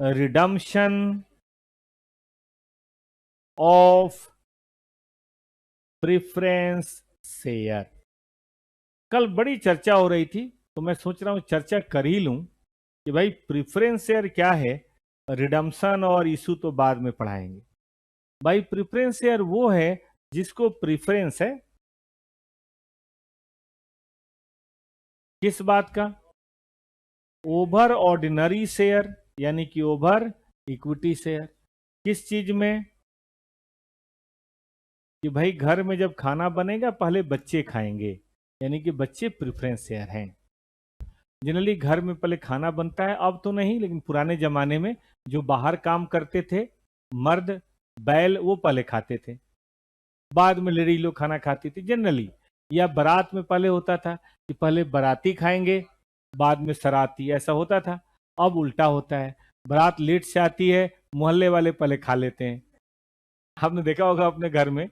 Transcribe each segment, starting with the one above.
Redemption of preference share. कल बड़ी चर्चा हो रही थी, तो मैं सोच रहा हूं चर्चा कर ही लूं कि भाई प्रिफरेंस शेयर क्या है। रिडम्पशन और इशू तो बाद में पढ़ाएंगे। भाई प्रिफरेंस शेयर वो है जिसको प्रिफरेंस है किस बात का? ओवर ऑर्डिनरी शेयर, यानी कि ओवर इक्विटी शेयर। किस चीज में? कि भाई घर में जब खाना बनेगा पहले बच्चे खाएंगे, यानी कि बच्चे प्रिफरेंस शेयर हैं। जनरली घर में पहले खाना बनता है, अब तो नहीं, लेकिन पुराने जमाने में जो बाहर काम करते थे मर्द, बैल, वो पहले खाते थे, बाद में लेडी लोग खाना खाती थी जनरली। या बारात में पहले होता था कि पहले बाराती खाएंगे बाद में सराती, ऐसा होता था। अब उल्टा होता है, बारात लेट से आती है, मोहल्ले वाले पहले खा लेते हैं। आपने देखा होगा अपने घर में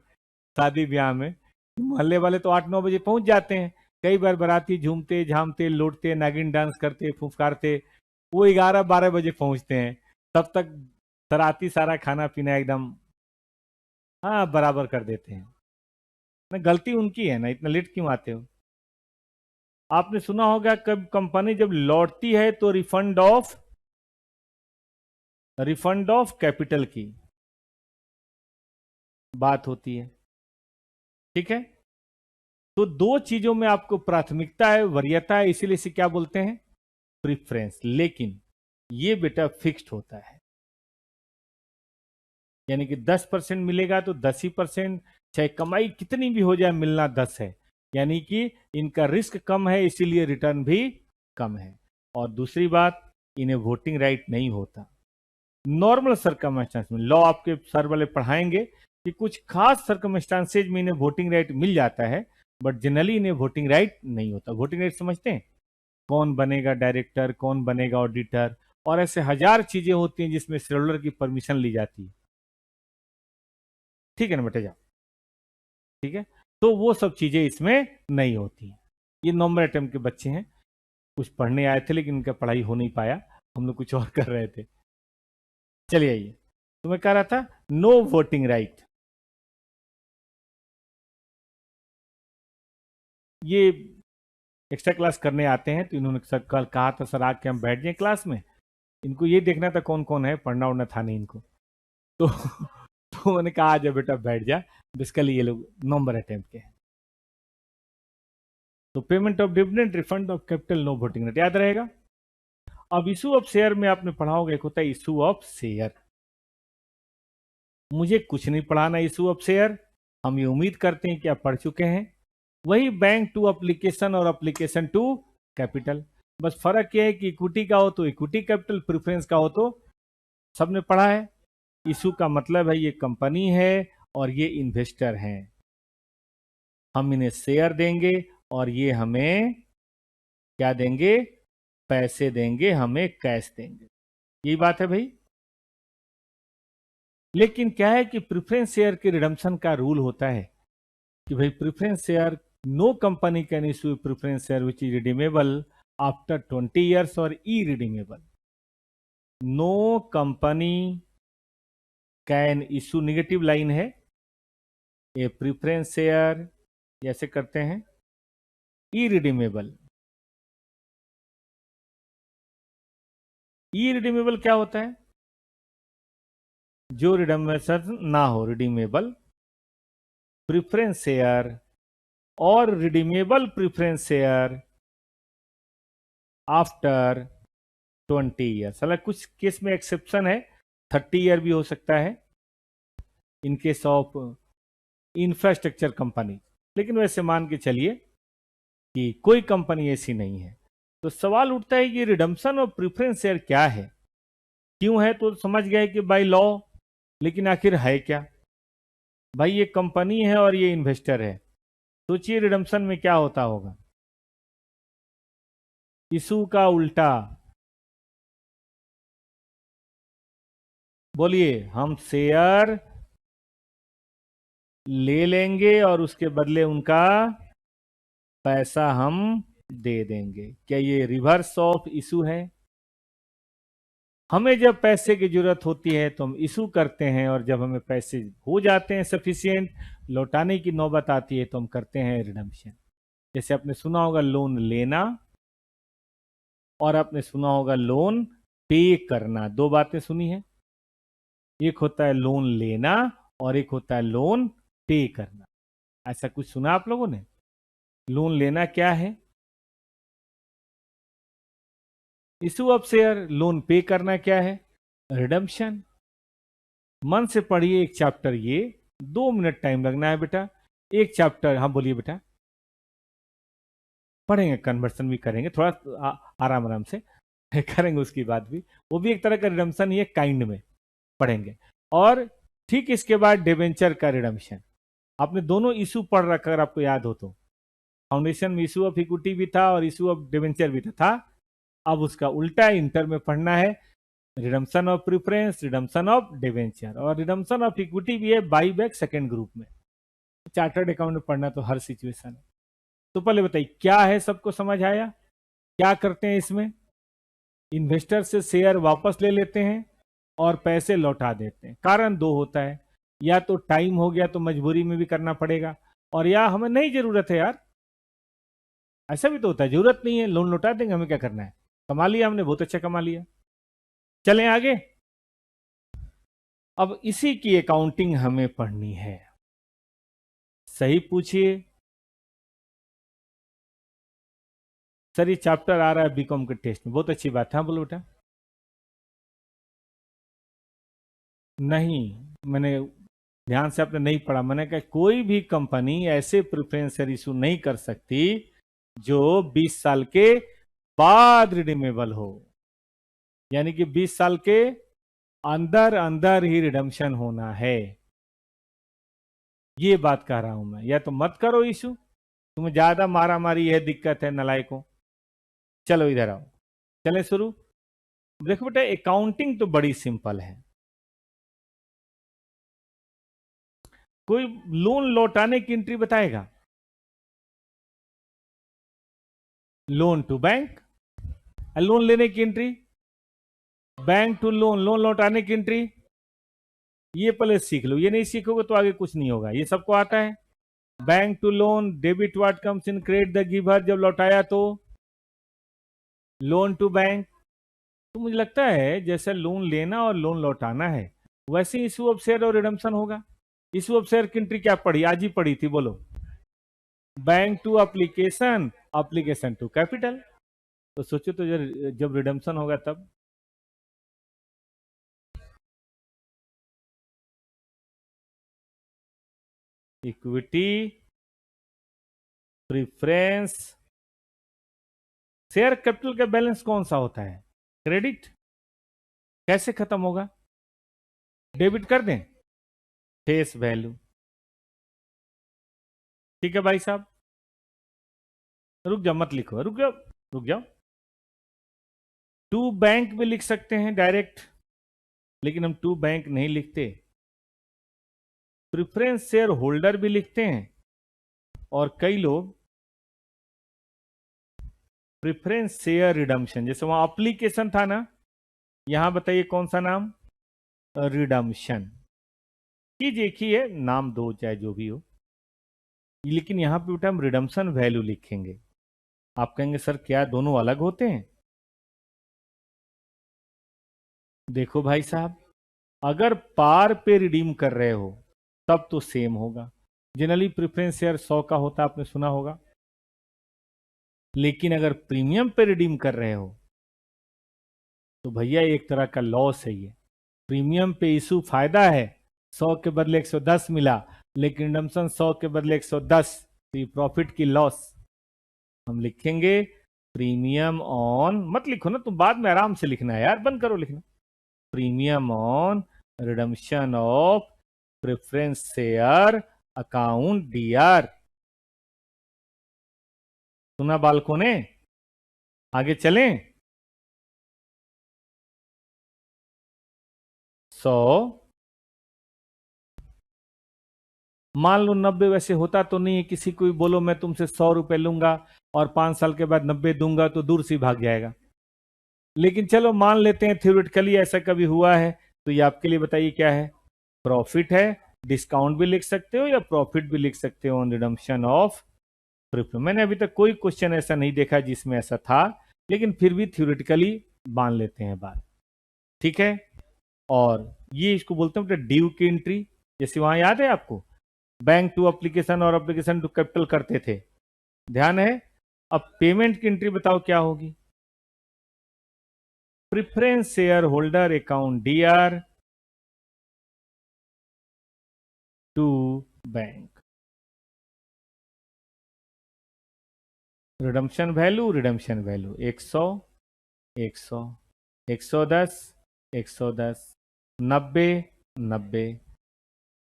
शादी ब्याह में, मोहल्ले वाले तो 8-9 बजे पहुंच जाते हैं। कई बार बाराती झूमते झामते लौटते नागिन डांस करते फुफकारते वो 11-12 बजे पहुंचते हैं। तब तक सराती सारा खाना पीना एकदम हाँ बराबर कर देते हैं ना। गलती उनकी है ना, इतना लेट क्यों आते हो? आपने सुना होगा कब कंपनी जब लौटती है तो रिफंड ऑफ कैपिटल की बात होती है। ठीक है, तो दो चीजों में आपको प्राथमिकता है, वरीयता है, इसीलिए इसे क्या बोलते हैं? प्रिफरेंस। लेकिन ये बेटा फिक्स्ड होता है, यानी कि 10% मिलेगा तो 10%, चाहे कमाई कितनी भी हो जाए मिलना 10 है। यानी कि इनका रिस्क कम है, इसीलिए रिटर्न भी कम है। और दूसरी बात, इन्हें वोटिंग राइट नहीं होता। नॉर्मल सर्कमस्टांस में लॉ आपके सर वाले पढ़ाएंगे कि कुछ खास सर्कमस्टांसेज में इन्हें वोटिंग राइट मिल जाता है, बट जनरली इन्हें वोटिंग राइट नहीं होता। वोटिंग राइट समझते हैं? कौन बनेगा डायरेक्टर, कौन बनेगा ऑडिटर, और ऐसे हजार चीजें होती हैं जिसमें शेयर होल्डर की परमिशन ली जाती है। ठीक है ना बेटे जा? ठीक है, तो वो सब चीजें इसमें नहीं होती। ये नंबर अटेम्प्ट के बच्चे हैं, कुछ पढ़ने आए थे लेकिन इनका पढ़ाई हो नहीं पाया, हम लोग कुछ और कर रहे थे। चलिए आइए, तो मैं कह रहा था नो वोटिंग राइट। ये एक्स्ट्रा क्लास करने आते हैं तो इन्होंने सर कल कहा था सर आके हम बैठ जाए क्लास में, इनको ये देखना था कौन कौन है, पढ़ना उड़ना था नहीं इनको। तो तो मैंने कहा आजा बेटा बैठ जा, बेसिकली ये लोग नंबर अटेम्प्ट के हैं। तो payment of dividend, refund of capital, no voting right, याद रहेगा। अब इशू ऑफ शेयर में आपने पढ़ा होगा, एक होता है इशू ऑफ शेयर। मुझे कुछ नहीं पढ़ाना इशू ऑफ शेयर, हम ये उम्मीद करते हैं कि आप पढ़ चुके हैं। वही बैंक टू एप्लीकेशन और एप्लीकेशन टू कैपिटल, बस फर्क यह है कि इक्विटी का हो तो इक्विटी कैपिटल, प्रेफरेंस का हो तो सबने पढ़ा है। इशू का मतलब है ये कंपनी है और ये इन्वेस्टर हैं, हम इन्हें शेयर देंगे और ये हमें क्या देंगे? पैसे देंगे, हमें कैश देंगे। यही बात है भाई। लेकिन क्या है कि प्रेफरेंस शेयर के रिडम्पशन का रूल होता है कि भाई preference share, no company can issue preference share which is redeemable after 20 years और irredeemable. No company can issue, negative line है, ए प्रेफरेंस शेयर जैसे करते हैं ई रिडीमेबल। ई रिडीमेबल क्या होता है? जो रिडम्पशन ना हो, रिडीमेबल प्रेफरेंस शेयर और redeemable preference share after 20 years. हालांकि कुछ केस में एक्सेप्शन है, 30 ईयर भी हो सकता है in case of infrastructure company, लेकिन वैसे मान के चलिए कि कोई कंपनी ऐसी नहीं है। तो सवाल उठता है कि रिडम्पशन और प्रेफरेंस शेयर क्या है, क्यों है? तो समझ गए कि बाय लॉ, लेकिन आखिर है क्या? भाई ये कंपनी है और ये इन्वेस्टर है, सोचिए रिडम्पशन में क्या होता होगा। इशू का उल्टा, बोलिए, हम शेयर ले लेंगे और उसके बदले उनका पैसा हम दे देंगे। क्या ये रिवर्स ऑफ इशू है? हमें जब पैसे की जरूरत होती है तो हम इशू करते हैं, और जब हमें पैसे हो जाते हैं सफिशिएंट, लौटाने की नौबत आती है तो हम करते हैं रिडम्पशन। जैसे आपने सुना होगा लोन लेना, और आपने सुना होगा लोन पे करना। दो बातें सुनी है, एक होता है लोन लेना और एक होता है लोन पे करना। ऐसा कुछ सुना आप लोगों ने? लोन लेना क्या है? Issue of share. लोन पे करना क्या है? रिडम्पशन। मन से पढ़िए एक चैप्टर, ये 2 मिनट टाइम लगना है बेटा। एक चैप्टर, हाँ बोलिए बेटा। पढ़ेंगे, कन्वर्सन भी करेंगे, थोड़ा आराम आराम से करेंगे उसकी बात भी। वो भी एक तरह का रिडम्पशन ही है, काइंड में पढ़ेंगे। और ठीक इसके बाद डिवेंचर का रिडम्पशन। आपने दोनों इशू पढ़ रखा, अगर आपको याद हो तो। फाउंडेशन में इशू ऑफ इक्विटी भी था और इशू ऑफ डिवेंचर भी था। अब उसका उल्टा इंटर में पढ़ना है, redemption of preference, redemption of debenture, और रिडम्पशन ऑफ इक्विटी भी है बाई बैक सेकेंड ग्रुप में। चार्टर्ड अकाउंट में पढ़ना तो हर सिचुएशन है। तो पहले बताइए क्या है, सबको समझ आया? क्या करते हैं इसमें? इन्वेस्टर से शेयर वापस ले लेते हैं और पैसे लौटा देते हैं। कारण दो होता है, या तो टाइम हो गया तो मजबूरी में भी करना पड़ेगा, और या हमें नहीं जरूरत है यार। ऐसा भी तो होता है, जरूरत नहीं है, लोन लौटा देंगे, हमें क्या करना है, कमा लिया हमने, बहुत अच्छा कमा लिया। चलें आगे। अब इसी की अकाउंटिंग हमें पढ़नी है। सही पूछिए सर, ये चैप्टर आ रहा है बीकॉम के टेस्ट में, बहुत अच्छी बात है। हाँ बोलो बेटा। नहीं, मैंने ध्यान से आपने नहीं पढ़ा। मैंने कहा कोई भी कंपनी ऐसे प्रेफरेंस शेयर इशू नहीं कर सकती जो 20 साल के बाद रिडीमेबल हो, यानी कि 20 साल के अंदर अंदर ही रिडम्पशन होना है। ये बात कह रहा हूं मैं। या तो मत करो इशू, तुम्हें ज्यादा मारा मारी है, दिक्कत है नलायकों। चलो इधर आओ, चले शुरू। देखो बेटा, अकाउंटिंग तो बड़ी सिंपल है। कोई लोन लौटाने की एंट्री बताएगा? Loan to bank. लोन लेने की entry bank to loan, loan लौटाने की एंट्री। ये पहले सीख लो, ये नहीं सीखोगे तो आगे कुछ नहीं होगा। ये सबको आता है। Bank to loan, debit what comes in credit the giver, जब लौटाया तो लोन टू बैंक। तो मुझे लगता है जैसे लोन लेना और लोन लौटाना है, वैसे ही इशू ऑफ शेयर और रिडम्पशन होगा। इशू ऑफ शेयर की एंट्री क्या पढ़ी, आज ही पढ़ी थी, बोलो। Bank to application, application to capital. तो सोचो तो जब रिडम्पशन होगा तब। इक्विटी, प्रीफरेंस, शेयर कैपिटल का बैलेंस कौन सा होता है? क्रेडिट। कैसे खत्म होगा? डेबिट कर दें, फेस वैल्यू। ठीक है भाई साहब, रुक जाओ, मत लिखो, रुक जाओ, रुक जाओ। टू बैंक भी लिख सकते हैं डायरेक्ट, लेकिन हम टू बैंक नहीं लिखते। प्रेफरेंस शेयर होल्डर भी लिखते हैं, और कई लोग प्रेफरेंस शेयर रिडम्पशन, जैसे वहां एप्लीकेशन था ना, यहां बताइए कौन सा नाम? रिडम्पशन। कीजिए, एक ही है नाम, दो चाहे जो भी हो, लेकिन यहां पे बेटा हम रिडम्पशन वैल्यू लिखेंगे। आप कहेंगे सर क्या दोनों अलग होते हैं? देखो भाई साहब, अगर पार पे रिडीम कर रहे हो तब तो सेम होगा। जनरली प्रेफरेंस शेयर 100 का होता है, आपने सुना होगा। लेकिन अगर प्रीमियम पे रिडीम कर रहे हो तो भैया एक तरह का लॉस है ये। प्रीमियम पे इशू फायदा है, 100 के बदले 110 मिला, लेकिन रिडम्पशन 100 के बदले 110, तो ये प्रॉफिट की लॉस। हम लिखेंगे प्रीमियम ऑन, मत लिखो ना तुम, बाद में आराम से लिखना है यार, बंद करो लिखना। Premium on redemption of preference share account DR. सुना बालकों ने? आगे चलें। 100, मान लो 90, वैसे होता तो नहीं है, किसी को भी बोलो मैं तुमसे 100 रुपए लूंगा और 5 साल के बाद 90 दूंगा तो दूर से भाग जाएगा। लेकिन चलो मान लेते हैं थ्योरेटिकली ऐसा कभी हुआ है, तो ये आपके लिए बताइए क्या है। प्रॉफिट है, डिस्काउंट भी लिख सकते हो या प्रॉफिट भी लिख सकते हो ऑन रिडम्पशन ऑफ प्रिफरेंस। मैंने अभी तक कोई क्वेश्चन ऐसा नहीं देखा जिसमें ऐसा था, लेकिन फिर भी थ्योरेटिकली मान लेते हैं बात। ठीक है। और ये इसको बोलते हैं ड्यू की एंट्री। जैसे वहां याद है आपको, बैंक टू एप्लीकेशन और एप्लीकेशन टू कैपिटल करते थे, ध्यान है। अब पेमेंट की एंट्री बताओ क्या होगी। Preference share holder account DR to bank. Redemption value 100, 100, 110, 110, 90, 90।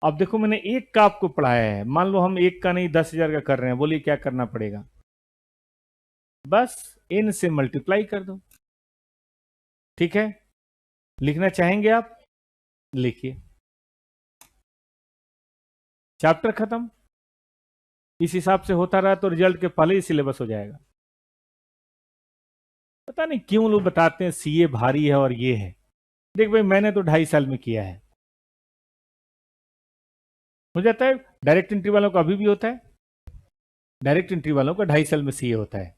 अब देखो मैंने एक का आपको पढ़ाया है, मान लो हम एक का नहीं 10,000 का कर रहे हैं, बोलिए क्या करना पड़ेगा। बस इन से मल्टीप्लाई कर दो। ठीक है, लिखना चाहेंगे आप, लिखिए। चैप्टर खत्म। इस हिसाब से होता रहा तो रिजल्ट के पहले ही सिलेबस हो जाएगा। पता नहीं क्यों लोग बताते हैं सीए भारी है और ये है। देख भाई, मैंने तो 2.5 साल में किया है, हो जाता है। डायरेक्ट एंट्री वालों का अभी भी होता है, डायरेक्ट एंट्री वालों का 2.5 साल में सीए होता है।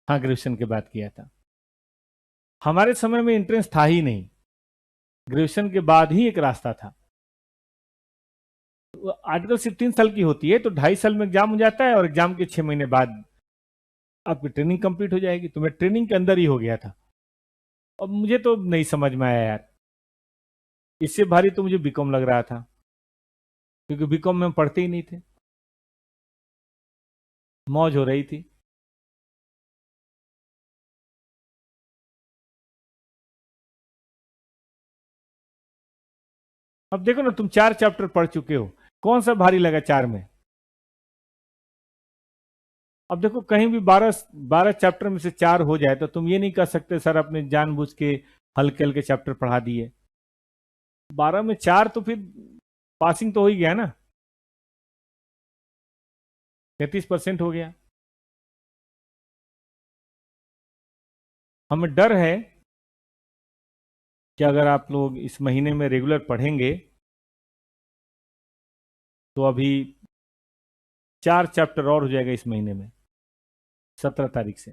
हाँ, ग्रेजुएशन के बाद किया था। हमारे समय में एंट्रेंस था ही नहीं, ग्रेजुएशन के बाद ही एक रास्ता था। आर्टिकल सिर्फ 3 साल की होती है, तो 2.5 साल में एग्जाम हो जाता है और एग्जाम के 6 महीने बाद आपकी ट्रेनिंग कंप्लीट हो जाएगी। तो मैं ट्रेनिंग के अंदर ही हो गया था। अब मुझे तो नहीं समझ में आया यार, इससे भारी तो मुझे बीकॉम लग रहा था, क्योंकि बीकॉम में हम पढ़ते ही नहीं थे, मौज हो रही थी। अब देखो ना, तुम 4 चैप्टर पढ़ चुके हो, कौन सा भारी लगा 4 में। अब देखो कहीं भी 12 चैप्टर में से 4 हो जाए तो तुम ये नहीं कह सकते सर अपने जानबूझ के हल्के हल्के चैप्टर पढ़ा दिए। 12 में 4 तो फिर पासिंग तो हो ही गया ना, 33% हो गया। हमें डर है कि अगर आप लोग इस महीने में रेगुलर पढ़ेंगे तो अभी 4 चैप्टर और हो जाएगा इस महीने में, 17 तारीख से।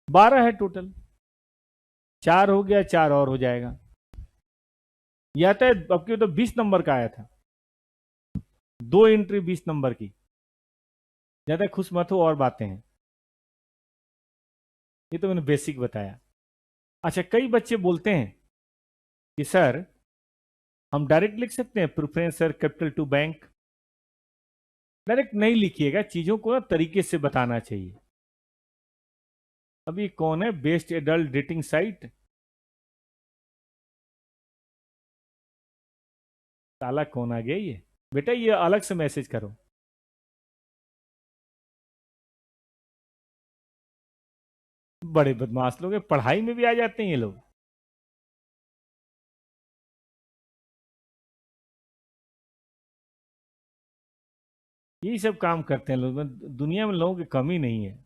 12 है टोटल, 4 हो गया, 4 और हो जाएगा। यह तो अब की तो 20 नंबर का आया था, 2 एंट्री 20 नंबर की। ज्यादा खुश मत हो, और बातें हैं, ये तो मैंने बेसिक बताया। अच्छा, कई बच्चे बोलते हैं कि सर हम डायरेक्ट लिख सकते हैं preference share capital to bank. Direct नहीं लिखिएगा, चीजों को ना तरीके से बताना चाहिए। अभी कौन है बेस्ट एडल्ट डेटिंग साइट, साला कौन आ गया ये। बेटा ये अलग से मैसेज करो। बड़े बदमाश लोग हैं, पढ़ाई में भी आ जाते हैं ये लोग। यही सब काम करते हैं लोग, दुनिया में लोगों की कमी नहीं है।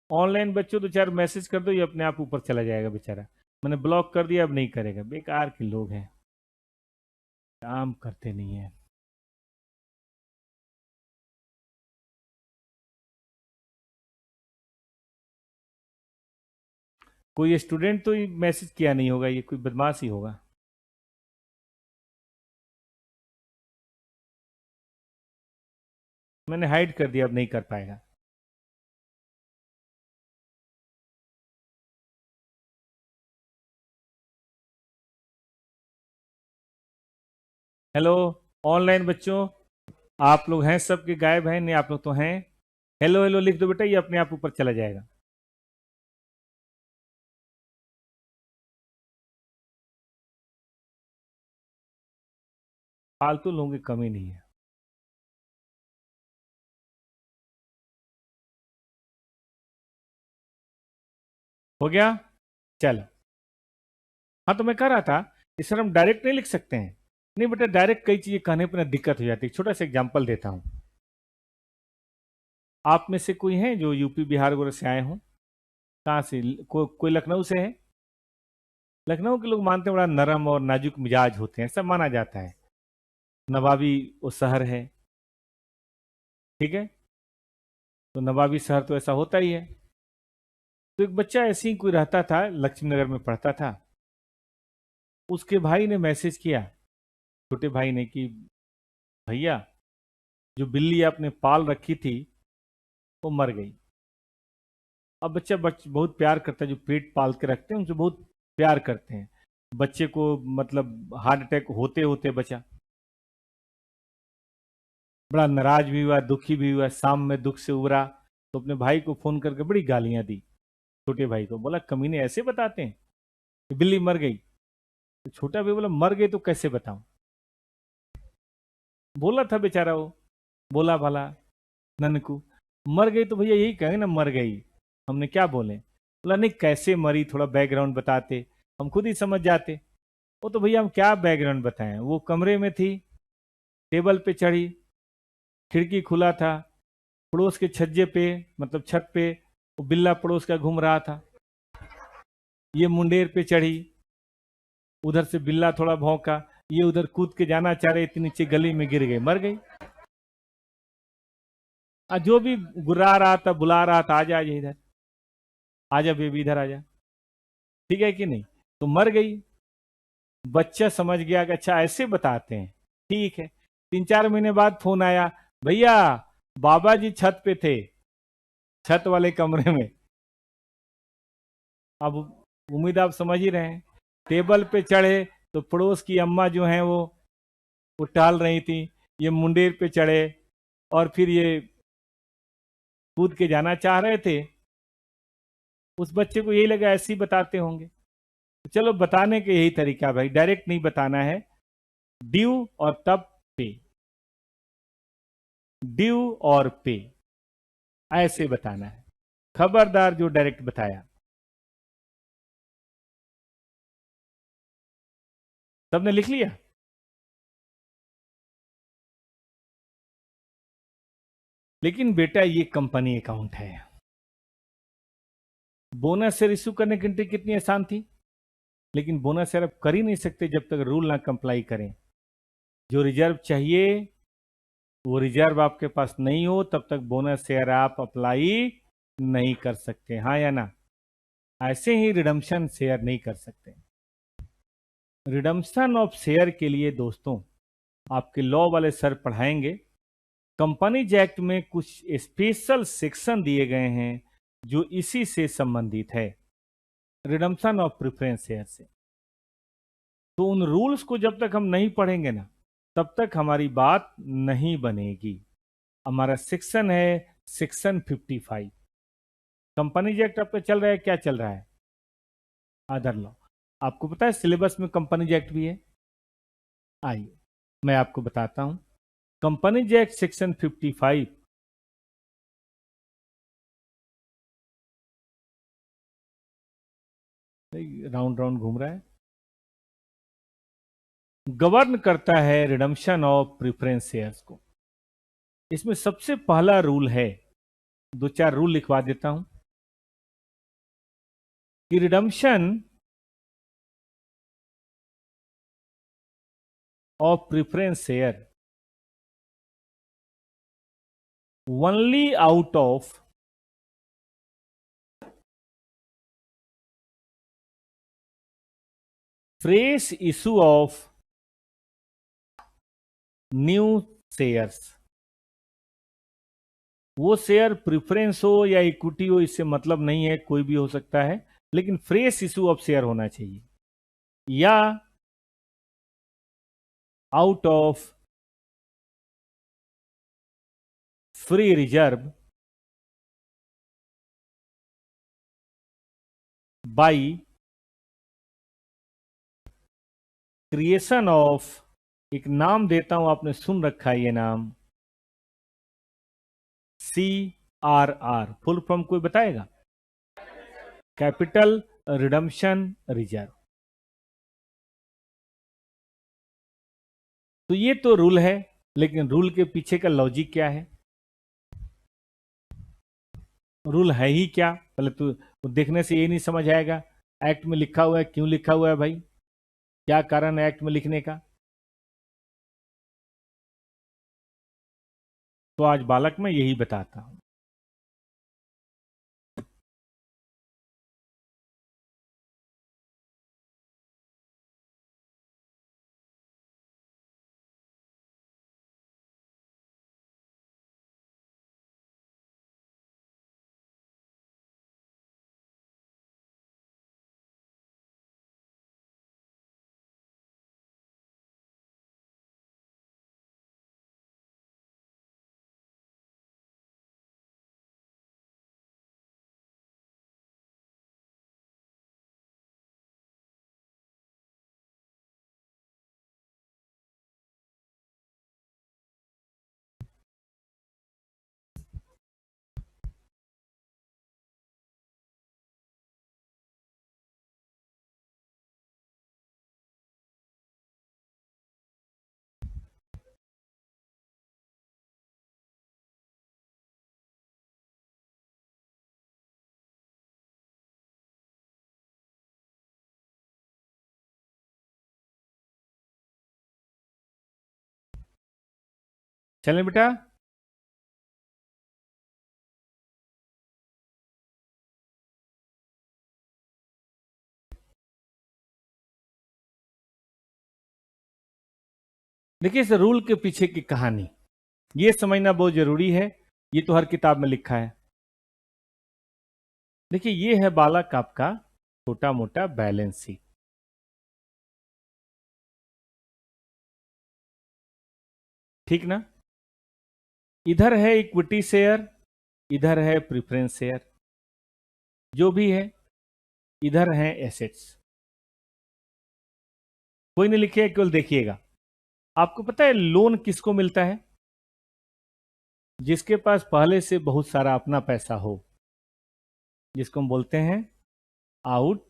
ऑनलाइन बच्चों तो चार मैसेज कर दो, ये अपने आप ऊपर चला जाएगा बेचारा। मैंने ब्लॉक कर दिया, अब नहीं करेगा, बेकार के लोग हैं, काम करते नहीं है। कोई स्टूडेंट तो मैसेज किया नहीं होगा, ये कोई बदमाश ही होगा। मैंने हाइड कर दिया, अब नहीं कर पाएगा। हेलो ऑनलाइन बच्चों, आप लोग हैं सबके गायब हैं, नहीं आप लोग तो हैं। हेलो हेलो लिख दो बेटा, ये अपने आप ऊपर चला जाएगा। फालतू लोगों की कमी नहीं है। हो गया? चलो। हाँ, तो मैं कह रहा था, इस सर हम डायरेक्ट नहीं लिख सकते हैं। नहीं बेटा, डायरेक्ट कई चीजें कहने पर ना दिक्कत हो जाती है। छोटा सा एग्जांपल देता हूँ। आप में से कोई है जो यूपी बिहार वगैरह से आए हों? कहाँ से? कोई लखनऊ से है? लखनऊ के लोग मानते हैं बड़ा नरम और नाजुक मिजाज होते हैं, सब माना जाता है। नवाबी वो शहर है, ठीक है? तो नवाबी शहर तो ऐसा होता ही है। तो एक बच्चा ऐसे ही कोई रहता था, लक्ष्मी नगर में पढ़ता था। उसके भाई ने मैसेज किया, छोटे भाई ने, कि भैया, जो बिल्ली आपने पाल रखी थी वो मर गई। अब बच्चा बहुत प्यार करता है, जो पेट पाल के रखते हैं उनसे बहुत प्यार करते हैं। बच्चे को मतलब हार्ट अटैक होते होते बचा। बड़ा नाराज भी हुआ, दुखी भी हुआ, शाम में दुख से उबरा। तो अपने भाई को फोन करके बड़ी गालियां दी। छोटे भाई को बोला, कमीने ऐसे बताते हैं कि बिल्ली मर गई? तो छोटा भाई बोला, मर गई तो कैसे बताऊं? बोला था बेचारा वो, बोला भला ननकू, मर गई तो भैया यही कहेंगे ना, मर गई। हमने क्या बोले? बोला, नहीं, कैसे मरी, थोड़ा बैकग्राउंड बताते, हम खुद ही समझ जाते। वो तो भैया हम क्या बैकग्राउंड बताएं, वो कमरे में थी, टेबल पे चढ़ी, खिड़की खुला था, पड़ोस के छज्जे पे, मतलब छत पे, वो बिल्ला पड़ोस का घूम रहा था। ये मुंडेर पे चढ़ी, उधर से बिल्ला थोड़ा भौंका, ये उधर कूद के जाना चाह रहे थे, नीचे गली में गिर गई, मर गई। जो भी गुर्रा रहा था, बुला रहा था, आजा आजा इधर, आजा बेबी इधर आजा, ठीक है कि नहीं? तो मर गई। बच्चा समझ गया कि अच्छा ऐसे बताते हैं, ठीक है। 3-4 महीने बाद फोन आया, भैया बाबा जी छत पे थे, छत वाले कमरे में। अब उम्मीद आप समझ ही रहे हैं। टेबल पे चढ़े तो पड़ोस की अम्मा जो हैं वो टहल रही थी, ये मुंडेर पे चढ़े और फिर ये कूद के जाना चाह रहे थे। उस बच्चे को यही लगा ऐसे ही बताते होंगे। तो चलो, बताने के यही तरीका भाई, डायरेक्ट नहीं बताना है। ड्यू और तब पे, ड्यू और पे, ऐसे बताना है। खबरदार जो डायरेक्ट बताया। सबने लिख लिया? लेकिन बेटा ये कंपनी अकाउंट है, बोनस शेयर इश्यू करने की एंट्री कितनी आसान थी। लेकिन बोनस शेयर आप कर ही नहीं सकते जब तक रूल ना कंप्लाई करें। जो रिजर्व चाहिए वो रिजर्व आपके पास नहीं हो, तब तक बोनस शेयर आप अप्लाई नहीं कर सकते, हाँ या ना? ऐसे ही रिडम्पशन शेयर नहीं कर सकते। रिडम्पशन ऑफ शेयर के लिए दोस्तों आपके लॉ वाले सर पढ़ाएंगे। कंपनीज एक्ट में कुछ स्पेशल सेक्शन दिए गए हैं जो इसी से संबंधित है, रिडम्पशन ऑफ प्रेफरेंस शेयर से। तो उन रूल्स को जब तक हम नहीं पढ़ेंगे ना, तब तक हमारी बात नहीं बनेगी। हमारा सेक्शन है सेक्शन 55। कंपनीज एक्ट आपका चल रहा है, क्या चल रहा है? Other law. आपको पता है सिलेबस में कंपनीज एक्ट भी है? आइए मैं आपको बताता हूं। Companies act section 55, round round घूम रहा है, गवर्न करता है रिडम्पशन ऑफ प्रेफरेंस शेयर्स को। इसमें सबसे पहला रूल है, दो चार रूल लिखवा देता हूं, कि redemption of preference share only out of fresh issue of new shares. वो शेयर प्रेफरेंस हो या इक्विटी हो, इससे मतलब नहीं है, कोई भी हो सकता है, लेकिन फ्रेश इशू ऑफ शेयर होना चाहिए। या out of free reserve by, 'creation of एक नाम देता हूं, आपने सुन रखा है ये नाम, CRR, फुल फॉर्म कोई बताएगा? Capital redemption reserve. तो ये तो रूल है, लेकिन रूल के पीछे का लॉजिक क्या है? रूल है ही क्या? पहले तो देखने से ये नहीं समझ आएगा एक्ट में लिखा हुआ है, क्यों लिखा हुआ है भाई, क्या कारण है एक्ट में लिखने का? तो आज बालक मैं यही बताता हूं। चलें बेटा। देखिए, इस रूल के पीछे की कहानी ये समझना बहुत जरूरी है। ये तो हर किताब में लिखा है। देखिए, ये है बालक आपका छोटा मोटा बैलेंस शीट। ठीक ना? इधर है इक्विटी शेयर, इधर है प्रेफरेंस शेयर, जो भी है। इधर है एसेट्स। कोई नहीं लिखे, केवल देखिएगा। आपको पता है लोन किसको मिलता है? जिसके पास पहले से बहुत सारा अपना पैसा हो, जिसको हम बोलते हैं आउट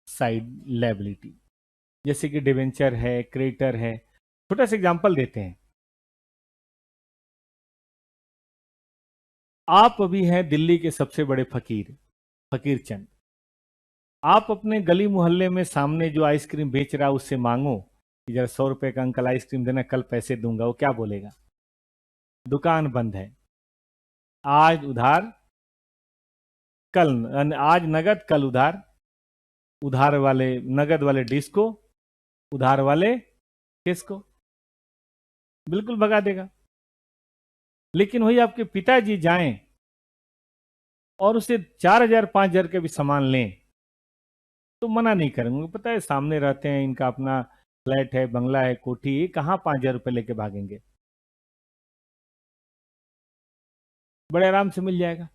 साइड लायबिलिटी। जैसे कि डिवेंचर है, क्रेडिटर है। छोटा सा एग्जांपल देते हैं। आप अभी हैं दिल्ली के सबसे बड़े फकीर, फकीर चंद। आप अपने गली मोहल्ले में सामने जो आइसक्रीम बेच रहा है उससे मांगो कि जरा 100 रुपए का अंकल आइसक्रीम देना, कल पैसे दूंगा। वो क्या बोलेगा? दुकान बंद है, आज उधार कल, आज नगद कल उधार। उधार वाले नगद वाले डिश को, उधार वाले किसको? बिल्कुल भगा देगा। लेकिन वही आपके पिताजी जाएं और उसे 4,000 5,000 के भी सामान लें तो मना नहीं करेंगे। पता है सामने रहते हैं, इनका अपना फ्लैट है, बंगला है, कोठी है, कहाँ 5,000 रुपये लेके भागेंगे? बड़े आराम से मिल जाएगा।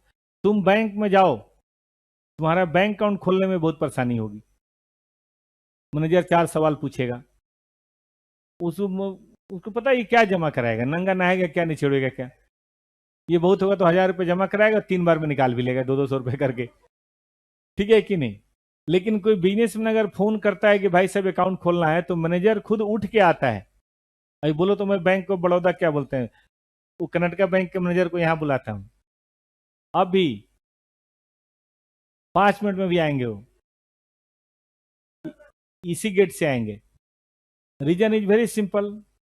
तुम बैंक में जाओ, तुम्हारा बैंक अकाउंट खोलने में बहुत परेशानी होगी। मैनेजर 4 सवाल पूछेगा। उसको पता है ये क्या जमा कराएगा, नंगा नहाएगा क्या, निचोड़ेगा क्या। ये बहुत होगा तो 1,000 रुपये जमा कराएगा, 3 बार में निकाल भी लेगा, 200-200 रुपये करके। ठीक है कि नहीं? लेकिन कोई बिजनेस में अगर फोन करता है कि भाई साहब अकाउंट खोलना है, तो मैनेजर खुद उठ के आता है। अभी बोलो तो मैं बैंक ऑफ बड़ौदा, क्या बोलते हैं, वो कर्नाटका बैंक के मैनेजर को यहाँ बुलाता हूँ, अभी 5 मिनट में भी आएंगे वो, इसी गेट से आएंगे। Reason is very simple.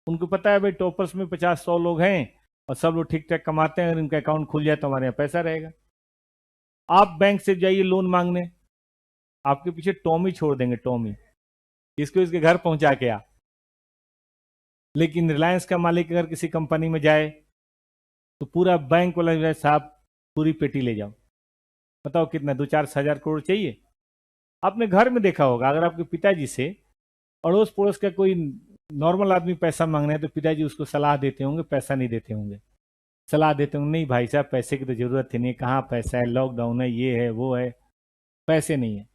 उनको पता है भाई टॉपर्स में 50-100 लोग हैं और सब लोग ठीक ठाक कमाते हैं, अगर इनका अकाउंट खुल जाए तो हमारे यहाँ पैसा रहेगा। आप बैंक से जाइए लोन मांगने, आपके पीछे टॉमी छोड़ देंगे, टॉमी, इसको इसके घर पहुंचा के आ। लेकिन रिलायंस का मालिक अगर किसी कंपनी में जाए तो पूरा बैंक वाला जो है, साहब पूरी पेटी ले जाओ, बताओ कितना, 2-4 हजार करोड़ चाहिए। आपने घर में देखा होगा, अगर आपके पिताजी से अड़ोस पड़ोस का कोई नॉर्मल आदमी पैसा मांगना है तो पिताजी उसको सलाह देते होंगे, पैसा नहीं देते होंगे। सलाह देते होंगे, नहीं भाई साहब पैसे की तो जरूरत ही नहीं, कहाँ पैसा है, लॉकडाउन है, ये है वो है, पैसे नहीं है।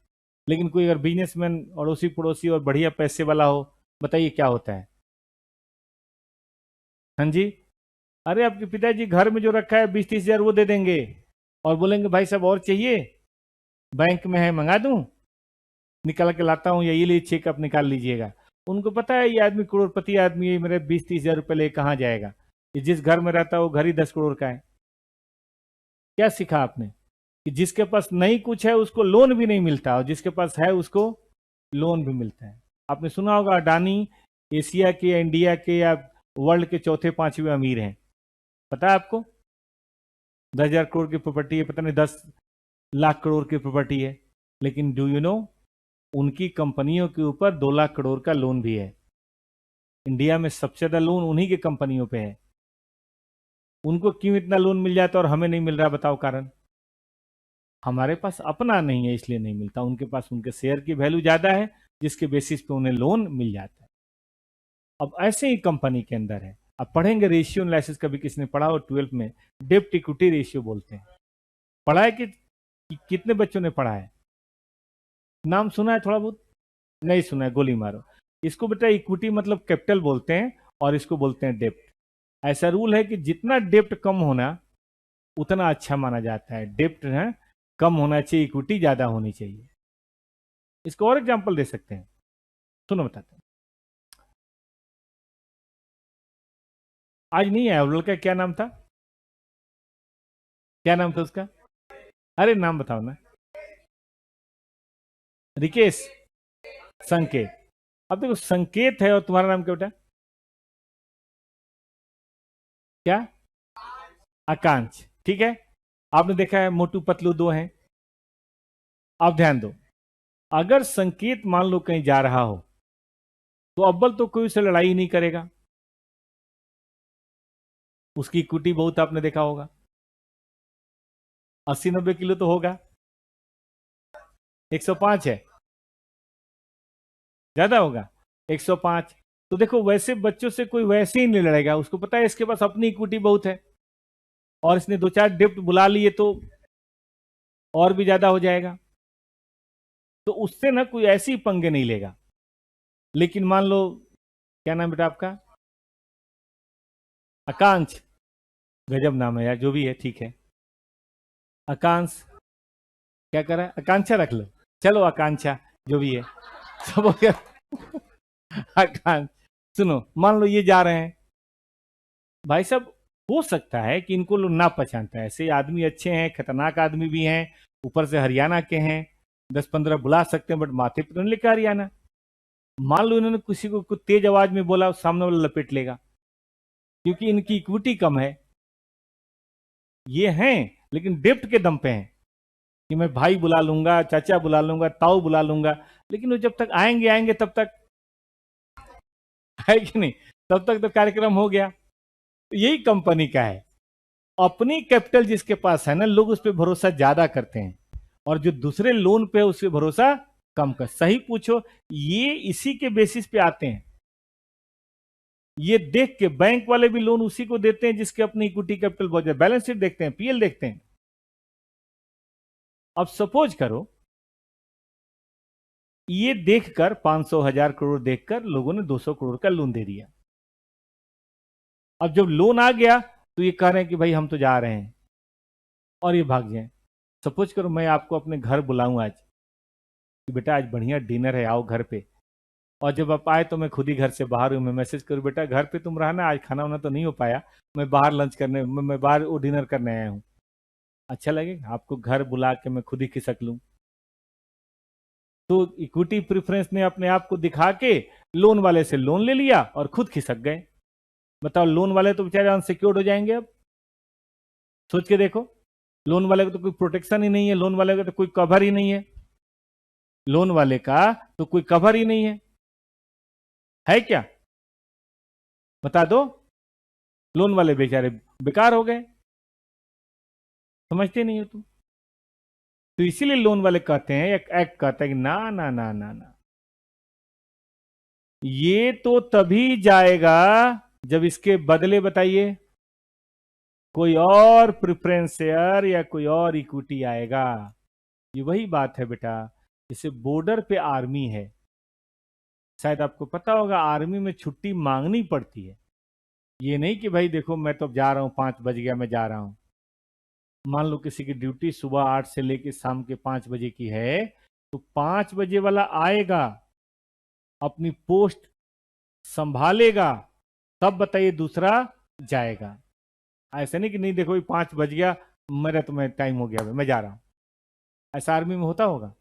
लेकिन कोई अगर बिजनेसमैन अड़ोसी पड़ोसी और बढ़िया पैसे वाला हो, बताइए क्या होता है? हाँ जी। अरे आपके पिताजी घर में जो रखा है 20-30 हजार वो दे देंगे और बोलेंगे भाई साहब और चाहिए, बैंक में है मंगा दूं, निकाल के लाता हूँ, या ये लिए चेक आप निकाल लीजिएगा। उनको पता है ये आदमी करोड़पति आदमी है, मेरे 20-30 हजार रुपये ले कहाँ जाएगा, ये जिस घर में रहता है वो घर ही 10 करोड़ का है। क्या सीखा आपने कि जिसके पास नहीं कुछ है उसको लोन भी नहीं मिलता और जिसके पास है उसको लोन भी मिलता है। आपने सुना होगा अडानी एशिया के, इंडिया के या वर्ल्ड के चौथे पांचवें अमीर हैं, पता है आपको? 10 हजार करोड़ की प्रॉपर्टी है, पता नहीं 10 लाख करोड़ की प्रॉपर्टी है, लेकिन डू यू नो उनकी कंपनियों के ऊपर 2 लाख करोड़ का लोन भी है। इंडिया में सबसे ज्यादा लोन उन्हीं की कंपनियों पे है। उनको क्यों इतना लोन मिल जाता है और हमें नहीं मिल रहा, बताओ कारण? हमारे पास अपना नहीं है इसलिए नहीं मिलता, उनके पास उनके शेयर की वैल्यू ज्यादा है जिसके बेसिस पे उन्हें लोन मिल जाता है। अब ऐसे ही कंपनी के अंदर है, अब पढ़ेंगे रेशियो एनालिसिस, कभी किसी ने पढ़ा हो 12th में, डेप्ट इक्विटी रेशियो बोलते हैं। पढ़ा है कि कितने बच्चों ने पढ़ा है? नाम सुना है थोड़ा बहुत? नहीं सुना है, गोली मारो। इसको बेटा इक्विटी मतलब कैपिटल बोलते हैं और इसको बोलते हैं डेप्ट। ऐसा रूल है कि जितना डेप्ट कम होना उतना अच्छा माना जाता है। डेप्ट है कम होना चाहिए, इक्विटी ज्यादा होनी चाहिए। इसको और एग्जांपल दे सकते हैं, सुनो बताते हैं। आज नहीं आया वो लड़का, क्या नाम था? क्या नाम था उसका? अरे नाम बताओ ना। रिकेश? संकेत? अब देखो संकेत है और तुम्हारा नाम क्या बेटा? क्या? आकांक्ष, ठीक है। आपने देखा है मोटू पतलू दो हैं। आप ध्यान दो, अगर संकेत मान लो कहीं जा रहा हो तो अव्वल तो कोई उससे लड़ाई नहीं करेगा, उसकी कुटी बहुत आपने देखा होगा, 80-90 किलो तो होगा। 105 है, ज्यादा होगा 105। तो देखो वैसे बच्चों से कोई वैसे ही नहीं लड़ेगा, उसको पता है इसके पास अपनी इक्विटी बहुत है और इसने दो चार डिप्ट बुला लिए तो और भी ज्यादा हो जाएगा, तो उससे ना कोई ऐसी पंगे नहीं लेगा। लेकिन मान लो, क्या नाम बेटा आपका? आकांक्ष? गजब नाम है यार, जो भी है ठीक है। आकांक्ष क्या कर रहा है? आकांक्षा रख लो, चलो आकांक्षा जो भी है, सब हो गया। आकांक्ष, सुनो मान लो ये जा रहे हैं, भाई साहब हो सकता है कि इनको लोग ना पहचानता है, ऐसे आदमी अच्छे हैं, खतरनाक आदमी भी हैं, ऊपर से हरियाणा के हैं, 10-15 बुला सकते हैं बट माथे पर नहीं लिखा हरियाणा। मान लो इन्होंने किसी को कुछ तेज आवाज में बोला, सामने वाला लपेट लेगा क्योंकि इनकी इक्विटी कम है। ये हैं लेकिन डेप्ट के दम पे हैं कि मैं भाई बुला लूंगा, चाचा बुला लूंगा, ताऊ बुला लूंगा, लेकिन वो जब तक आएंगे आएंगे तब तक, है कि नहीं, तब तक तो कार्यक्रम हो गया। तो यही कंपनी का है, अपनी कैपिटल जिसके पास है ना, लोग उस पर भरोसा ज्यादा करते हैं और जो दूसरे लोन पे है उस पर भरोसा कम कर। सही पूछो, ये इसी के बेसिस पे आते हैं। ये देख के बैंक वाले भी लोन उसी को देते हैं जिसके अपनी इक्विटी कैपिटल बहुत ज्यादा। बैलेंस शीट देखते हैं, पीएल देखते हैं। अब सपोज करो ये देखकर 500 हजार करोड़ देखकर लोगों ने 200 करोड़ का लोन दे दिया। अब जब लोन आ गया तो ये कह रहे हैं कि भाई हम तो जा रहे हैं और ये भाग जाए। सपोज करो मैं आपको अपने घर बुलाऊं आज कि बेटा आज बढ़िया डिनर है, आओ घर पे, और जब आप आए तो मैं खुद ही घर से बाहर हूं, मैं मैसेज करूं बेटा घर पे तुम रहना, आज खाना वाना तो नहीं हो पाया, मैं बाहर लंच करने, मैं बाहर वो डिनर करने आया हूं। अच्छा लगेगा आपको घर बुला के मैं खुद ही खिसक लूं? तो इक्विटी प्रेफरेंस ने अपने आप को दिखा के लोन वाले से लोन ले लिया और खुद खिसक गए। बताओ लोन वाले तो बेचारे अनसिक्योर्ड हो जाएंगे। अब सोच के देखो, लोन वाले को तो कोई प्रोटेक्शन ही नहीं है, लोन वाले का तो कोई कवर ही नहीं है, लोन वाले का तो कोई कवर ही नहीं है क्या? बता दो, लोन वाले बेचारे बेकार हो गए। समझते नहीं हो तुम? तो इसीलिए लोन वाले कहते हैं, एक एक्ट कहता है कि ना ना ना ना ना, ये तो तभी जाएगा जब इसके बदले बताइए कोई और प्रेफरेंस शेयर या कोई और इक्विटी आएगा। ये वही बात है बेटा, जैसे बॉर्डर पे आर्मी है, शायद आपको पता होगा आर्मी में छुट्टी मांगनी पड़ती है, ये नहीं कि भाई देखो मैं तो जा रहा हूँ, 5 बज गया मैं जा रहा हूँ। मान लो किसी की ड्यूटी सुबह 8 से लेकर शाम के 5 बजे की है, तो 5 बजे वाला आएगा, अपनी पोस्ट संभालेगा, तब बताइए दूसरा जाएगा। ऐसा नहीं कि नहीं देखो 5 बज गया, मेरा तो मैं टाइम हो गया, मैं जा रहा हूँ। ऐसा आर्मी में होता होगा?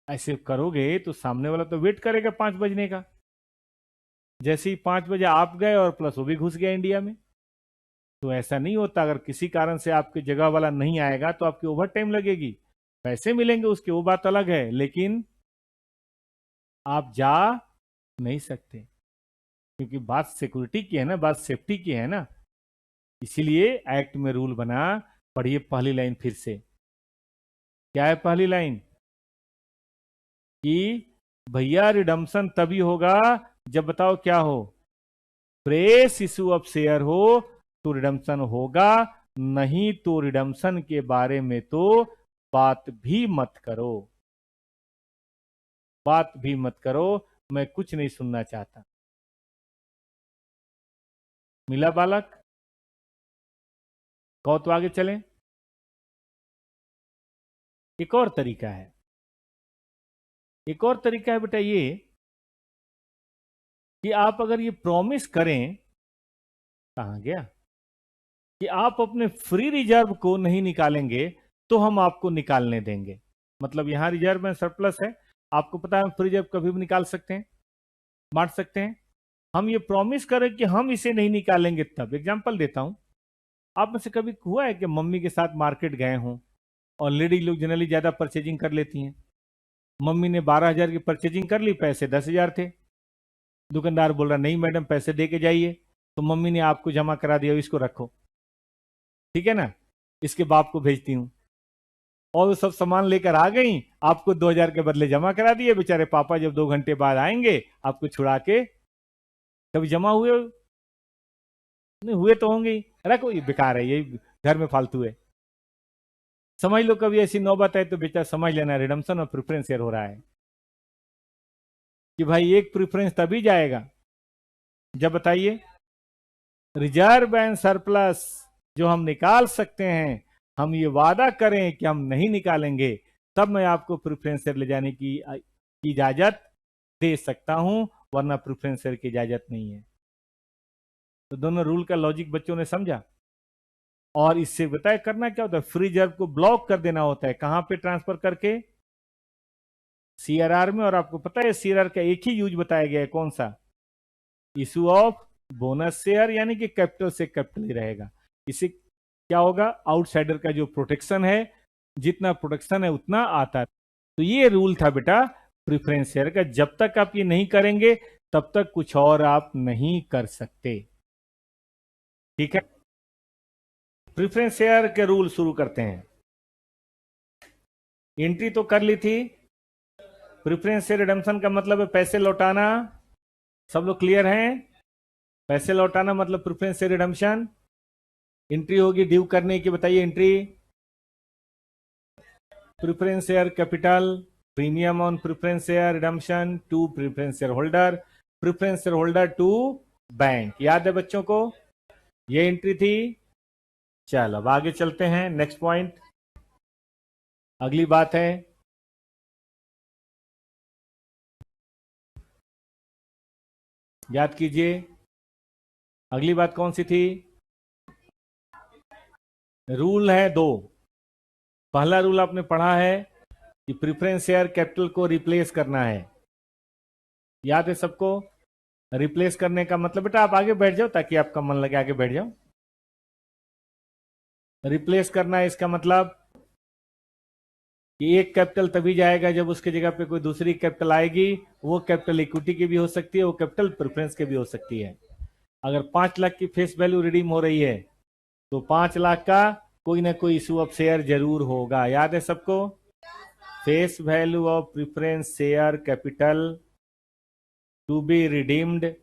ऐसे करोगे तो सामने वाला तो वेट करेगा 5 बजने का। जैसे ही 5 बजे आप गए और प्लस वो भी घुस गया इंडिया में। तो ऐसा नहीं होता, अगर किसी कारण से आपकी जगह वाला नहीं आएगा तो आपकी ओवर टाइम लगेगी, पैसे मिलेंगे उसके, वो बात अलग है, लेकिन आप जा नहीं सकते, क्योंकि बात सिक्योरिटी की है ना, बात सेफ्टी की है ना। इसीलिए एक्ट में रूल बना। पढ़िए पहली लाइन फिर से। क्या है पहली लाइन? कि भैया रिडम्पशन तभी होगा जब, बताओ क्या हो, प्रेस इशू ऑफ शेयर हो तो रिडम्पशन होगा, नहीं तो रिडम्पशन के बारे में तो बात भी मत करो, बात भी मत करो, मैं कुछ नहीं सुनना चाहता। मिला बालक? कहो तो आगे चलें। एक और तरीका है, एक और तरीका है बेटा ये, कि आप अगर ये प्रॉमिस करें, कहां गया, कि आप अपने फ्री रिजर्व को नहीं निकालेंगे तो हम आपको निकालने देंगे। मतलब यहां रिजर्व में सरप्लस है, आपको पता है हम फ्री रिजर्व कभी भी निकाल सकते हैं, बांट सकते हैं। हम ये प्रॉमिस करें कि हम इसे नहीं निकालेंगे तब। एग्जांपल देता हूं, आप में से कभी हुआ है कि मम्मी के साथ मार्केट गए हों, और लेडी लोग जनरली ज्यादा परचेजिंग कर लेती हैं। मम्मी ने 12,000 की परचेजिंग कर ली, पैसे 10,000 थे। दुकानदार बोल रहा नहीं मैडम पैसे दे के जाइए, तो मम्मी ने आपको जमा करा दिया, इसको रखो, ठीक है ना, इसके बाप को भेजती हूँ। और वो सब सामान लेकर आ गई, आपको 2,000 के बदले जमा करा दिए। बेचारे पापा जब 2 घंटे बाद आएंगे आपको छुड़ा के, कभी जमा हुए नहीं हुए तो होंगे ही, रखो ये बेकार है, ये घर में फालतू है। समझ लो कभी ऐसी नौबत है तो बेटा समझ लेना रिडम्पशन और प्रेफरेंस शेयर हो रहा है। कि भाई एक प्रेफरेंस तभी जाएगा जब, बताइए, रिजर्व एंड सरप्लस जो हम निकाल सकते हैं, हम ये वादा करें कि हम नहीं निकालेंगे, तब मैं आपको प्रेफरेंस शेयर ले जाने की इजाजत दे सकता हूं, वरना प्रेफरेंस शेयर की इजाजत नहीं है। तो दोनों रूल का लॉजिक बच्चों ने समझा। और इससे बताया करना क्या होता है, फ्री रिजर्व को ब्लॉक कर देना होता है, कहां पे ट्रांसफर करके, सीआरआर में। और आपको पता है सीआरआर का एक ही यूज बताया गया है, कौन सा, इशू ऑफ बोनस शेयर, यानी कि कैपिटल से कैपिटल ही रहेगा। इससे क्या होगा, आउटसाइडर का जो प्रोटेक्शन है, जितना प्रोटेक्शन है उतना आता है। तो ये रूल था बेटा प्रेफरेंस शेयर का, जब तक आप ये नहीं करेंगे तब तक कुछ और आप नहीं कर सकते, ठीक है। प्रेफरेंस शेयर के रूल शुरू करते हैं। एंट्री तो कर ली थी। प्रेफरेंस शेयर रिडम्पशन का मतलब है पैसे लौटाना, सब लोग क्लियर हैं? पैसे लौटाना मतलब प्रेफरेंस शेयर रिडम्पशन। एंट्री होगी ड्यू करने की, बताइए entry, preference share capital, premium on preference share, redemption to preference share holder, preference share holder to bank. याद है बच्चों को? ये एंट्री थी। चलो अब आगे चलते हैं, नेक्स्ट पॉइंट, अगली बात है, याद कीजिए अगली बात कौन सी थी। रूल है दो। पहला रूल आपने पढ़ा है कि प्रेफरेंस शेयर कैपिटल को रिप्लेस करना है, याद है सबको? रिप्लेस करने का मतलब, बेटा आप आगे बैठ जाओ ताकि आपका मन लगे, आगे बैठ जाओ। रिप्लेस करना है इसका मतलब कि एक कैपिटल तभी जाएगा जब उसके जगह पे कोई दूसरी कैपिटल आएगी। वो कैपिटल इक्विटी की भी हो सकती है, वो कैपिटल प्रेफरेंस की भी हो सकती है। अगर 5 लाख की फेस वैल्यू रिडीम हो रही है तो 5 लाख का कोई ना कोई इशू ऑफ शेयर जरूर होगा, याद है सबको? Face value of preference share capital to be redeemed,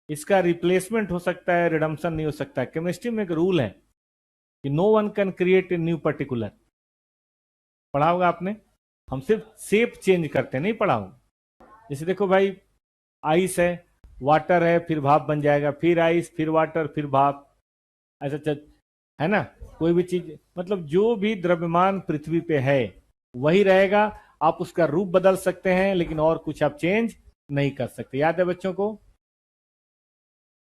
इसका रिप्लेसमेंट हो सकता है, रिडम्पशन नहीं हो सकता। केमिस्ट्री में एक रूल है कि no one can create a new particular, पढ़ा होगा आपने। हम सिर्फ शेप चेंज करते हैं, नहीं पढ़ा होगा। जैसे देखो भाई, आइस है, वाटर है फिर भाप बन जाएगा, फिर आइस फिर वाटर फिर भाप, ऐसा चल, है ना। कोई भी चीज मतलब जो भी द्रव्यमान पृथ्वी पे है वही रहेगा। आप उसका रूप बदल सकते हैं लेकिन और कुछ आप चेंज नहीं कर सकते। याद है बच्चों को?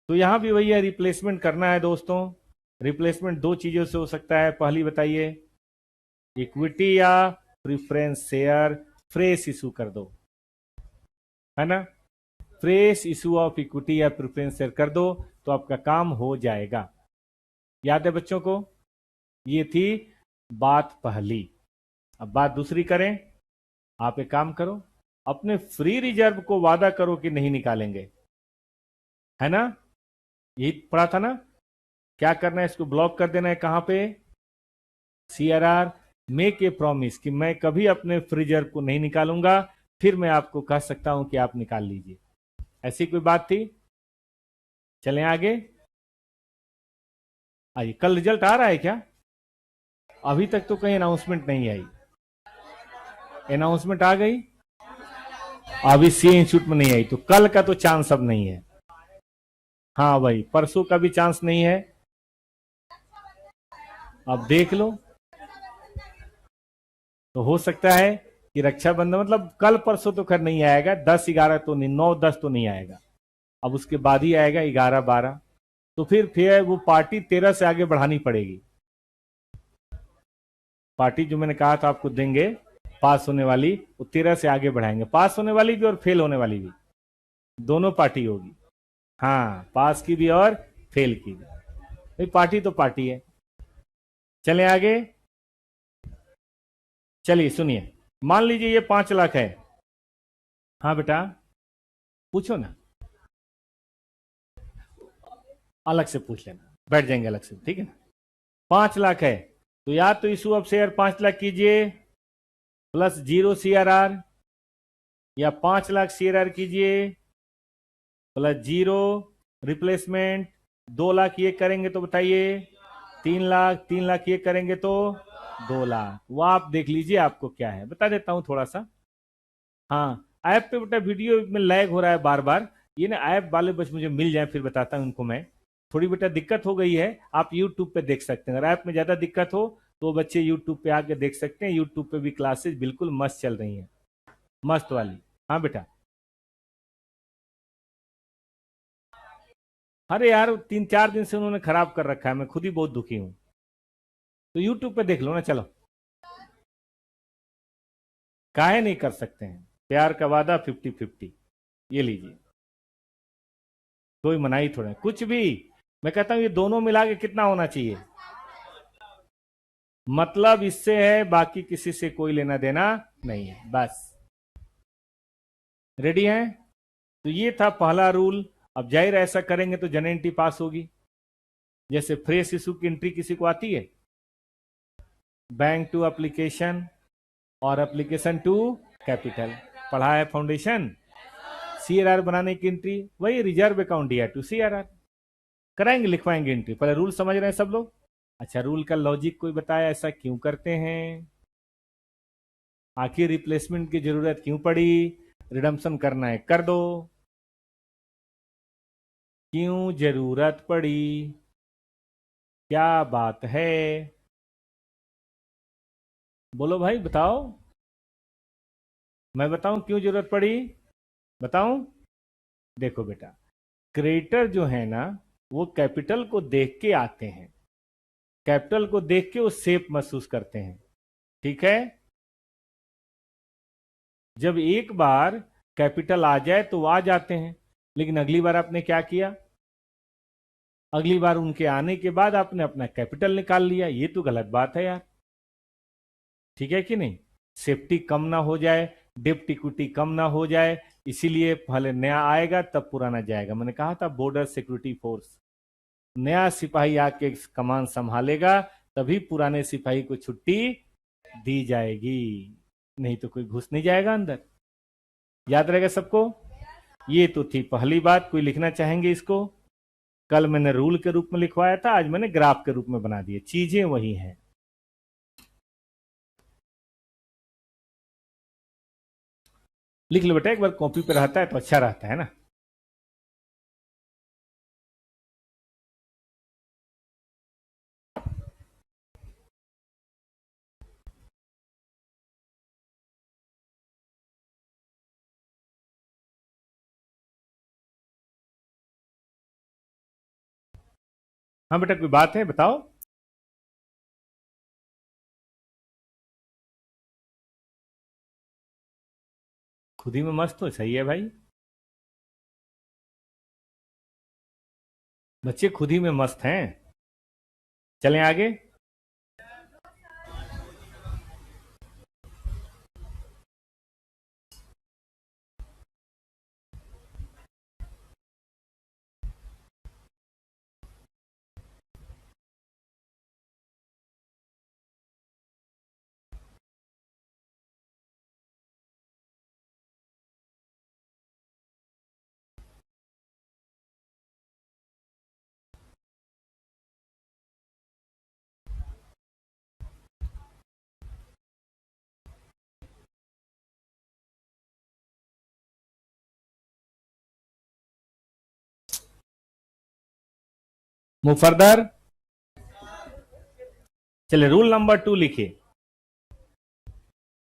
तो यहां भी वही है, रिप्लेसमेंट करना है दोस्तों। रिप्लेसमेंट दो चीजों से हो सकता है, पहली बताइए, इक्विटी या प्रिफरेंस शेयर फ्रेश इशू कर दो, है ना। फ्रेश इशू ऑफ इक्विटी या प्रिफरेंस शेयर कर दो तो आपका काम हो जाएगा। याद है बच्चों को? ये थी बात पहली। अब बात दूसरी करें। आप एक काम करो, अपने फ्री रिजर्व को वादा करो कि नहीं निकालेंगे, है ना। यही पढ़ा था ना। क्या करना है, इसको ब्लॉक कर देना है। कहां पे? CRR, मेक ए प्रॉमिस कि मैं कभी अपने फ्री रिजर्व को नहीं निकालूंगा, फिर मैं आपको कह सकता हूं कि आप निकाल लीजिए। ऐसी कोई बात थी? चलें आगे। आइए, कल रिजल्ट आ रहा है क्या? अभी तक तो कहीं अनाउंसमेंट नहीं आई। अनाउंसमेंट आ गई, अभी सी इंस्टीट्यूट में नहीं आई, तो कल का तो चांस अब नहीं है। हाँ भाई, परसों का भी चांस नहीं है। अब देख लो, तो हो सकता है कि रक्षाबंधन मतलब कल परसों तो खैर नहीं आएगा, 10-11 तो नहीं, 9-10 तो नहीं आएगा। अब उसके बाद ही आएगा 11-12। तो फिर वो पार्टी 13 से आगे बढ़ानी पड़ेगी। पार्टी जो मैंने कहा था आपको देंगे पास होने वाली, वो 13 से आगे बढ़ाएंगे। पास होने वाली भी और फेल होने वाली भी, दोनों पार्टी होगी। हाँ, पास की भी और फेल की भी। भाई पार्टी तो पार्टी है। चलें आगे। चलिए सुनिए, मान लीजिए ये 5 लाख है। हाँ बेटा, पूछो ना, अलग से पूछ लेना, बैठ जाएंगे अलग से, ठीक है ना। 5 लाख है तो या तो इशू ऑफ शेयर 5 लाख कीजिए प्लस 0 CRR, या 5 लाख CRR कीजिए प्लस 0 रिप्लेसमेंट। 2 लाख ये करेंगे तो बताइए 3 लाख, 3 लाख ये करेंगे तो 2 लाख। वो आप देख लीजिए आपको क्या है, बता देता हूं थोड़ा सा। हाँ, ऐप पे बेटा वीडियो में लैग हो रहा है बार बार। ये ना ऐप वाले बस मुझे मिल जाए फिर बताता हूं उनको मैं। थोड़ी बेटा दिक्कत हो गई है, आप यूट्यूब पे देख सकते हैं। अगर ऐप में ज्यादा दिक्कत हो तो बच्चे यूट्यूब पे आके देख सकते हैं। यूट्यूब पे भी क्लासेस बिल्कुल मस्त चल रही हैं, मस्त वाली। हाँ बेटा। अरे यार 3-4 दिन से उन्होंने खराब कर रखा है, मैं खुद ही बहुत दुखी हूँ। तो यूट्यूब पे देख लो ना, चलो। काहे नहीं कर सकते हैं, प्यार का वादा 50-50। ये लीजिए, कोई मनाही थोड़ा है, कुछ भी। मैं कहता हूं ये दोनों मिला के कितना होना चाहिए, मतलब इससे है, बाकी किसी से कोई लेना देना नहीं है, बस। रेडी हैं? तो ये था पहला रूल। अब जाहिर ऐसा करेंगे तो जनरल एंट्री पास होगी। जैसे फ्रेश इशू की एंट्री किसी को आती है, बैंक टू एप्लीकेशन और एप्लीकेशन टू कैपिटल, पढ़ा है फाउंडेशन। CRR बनाने की एंट्री वही रिजर्व अकाउंट दिया टू CRR, कराएंगे, लिखवाएंगे एंट्री। पहले रूल समझ रहे हैं सब लोग? अच्छा, रूल का लॉजिक कोई बताया, ऐसा क्यों करते हैं, आखिर रिप्लेसमेंट की जरूरत क्यों पड़ी, रिडम्पशन करना है कर दो, क्यों जरूरत पड़ी, क्या बात है, बोलो भाई बताओ। मैं बताऊं क्यों जरूरत पड़ी? बताऊं? देखो बेटा, क्रेडिटर जो है ना, वो कैपिटल को देख के आते हैं, कैपिटल को देख के वो सेफ महसूस करते हैं, ठीक है। जब एक बार कैपिटल आ जाए तो वो आ जाते हैं, लेकिन अगली बार आपने क्या किया, अगली बार उनके आने के बाद आपने अपना कैपिटल निकाल लिया, ये तो गलत बात है यार, ठीक है कि नहीं। सेफ्टी कम ना हो जाए, डेप्ट इक्विटी कम ना हो जाए, इसीलिए पहले नया आएगा तब पुराना जाएगा। मैंने कहा था बॉर्डर सिक्योरिटी फोर्स, नया सिपाही आके कमान संभालेगा, तभी पुराने सिपाही को छुट्टी दी जाएगी, नहीं तो कोई घुस नहीं जाएगा अंदर। याद रहेगा सबको? ये तो थी पहली बात। कोई लिखना चाहेंगे इसको? कल मैंने रूल के रूप में लिखवाया था, आज मैंने ग्राफ के रूप में बना दिए, चीजें वही हैं। लिख लो बेटा, एक बार कॉपी पे रहता है तो अच्छा रहता है ना। हाँ बेटा, कोई बात है बताओ। खुद ही में मस्त हो, सही है भाई। बच्चे खुद ही में मस्त हैं। चलें आगे। Move further. चलिए रूल नंबर 2 लिखिए।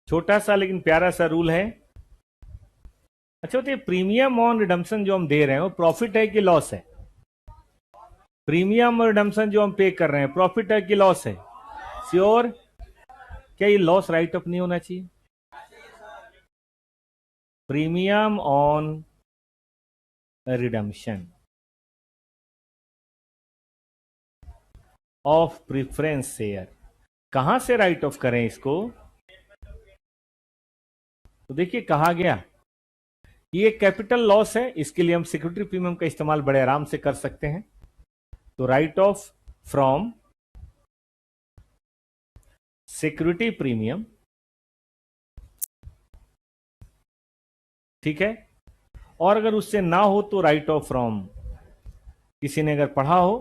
छोटा सा लेकिन प्यारा सा रूल है। अच्छा, तो ये प्रीमियम ऑन रिडम्पशन जो हम दे रहे हैं वो प्रॉफिट है कि लॉस है? प्रीमियम और रिडम्पशन जो हम पे कर रहे हैं, प्रॉफिट है कि लॉस है? श्योर? क्या ये लॉस राइट ऑफ नहीं होना चाहिए? Premium on redemption of preference share, कहां से राइट ऑफ करें इसको? तो देखिए कहा गया ये कैपिटल लॉस है, इसके लिए हम सिक्योरिटी प्रीमियम का इस्तेमाल बड़े आराम से कर सकते हैं। तो right of from security premium, ठीक है। और अगर उससे ना हो तो राइट ऑफ फ्रॉम, किसी ने अगर पढ़ा हो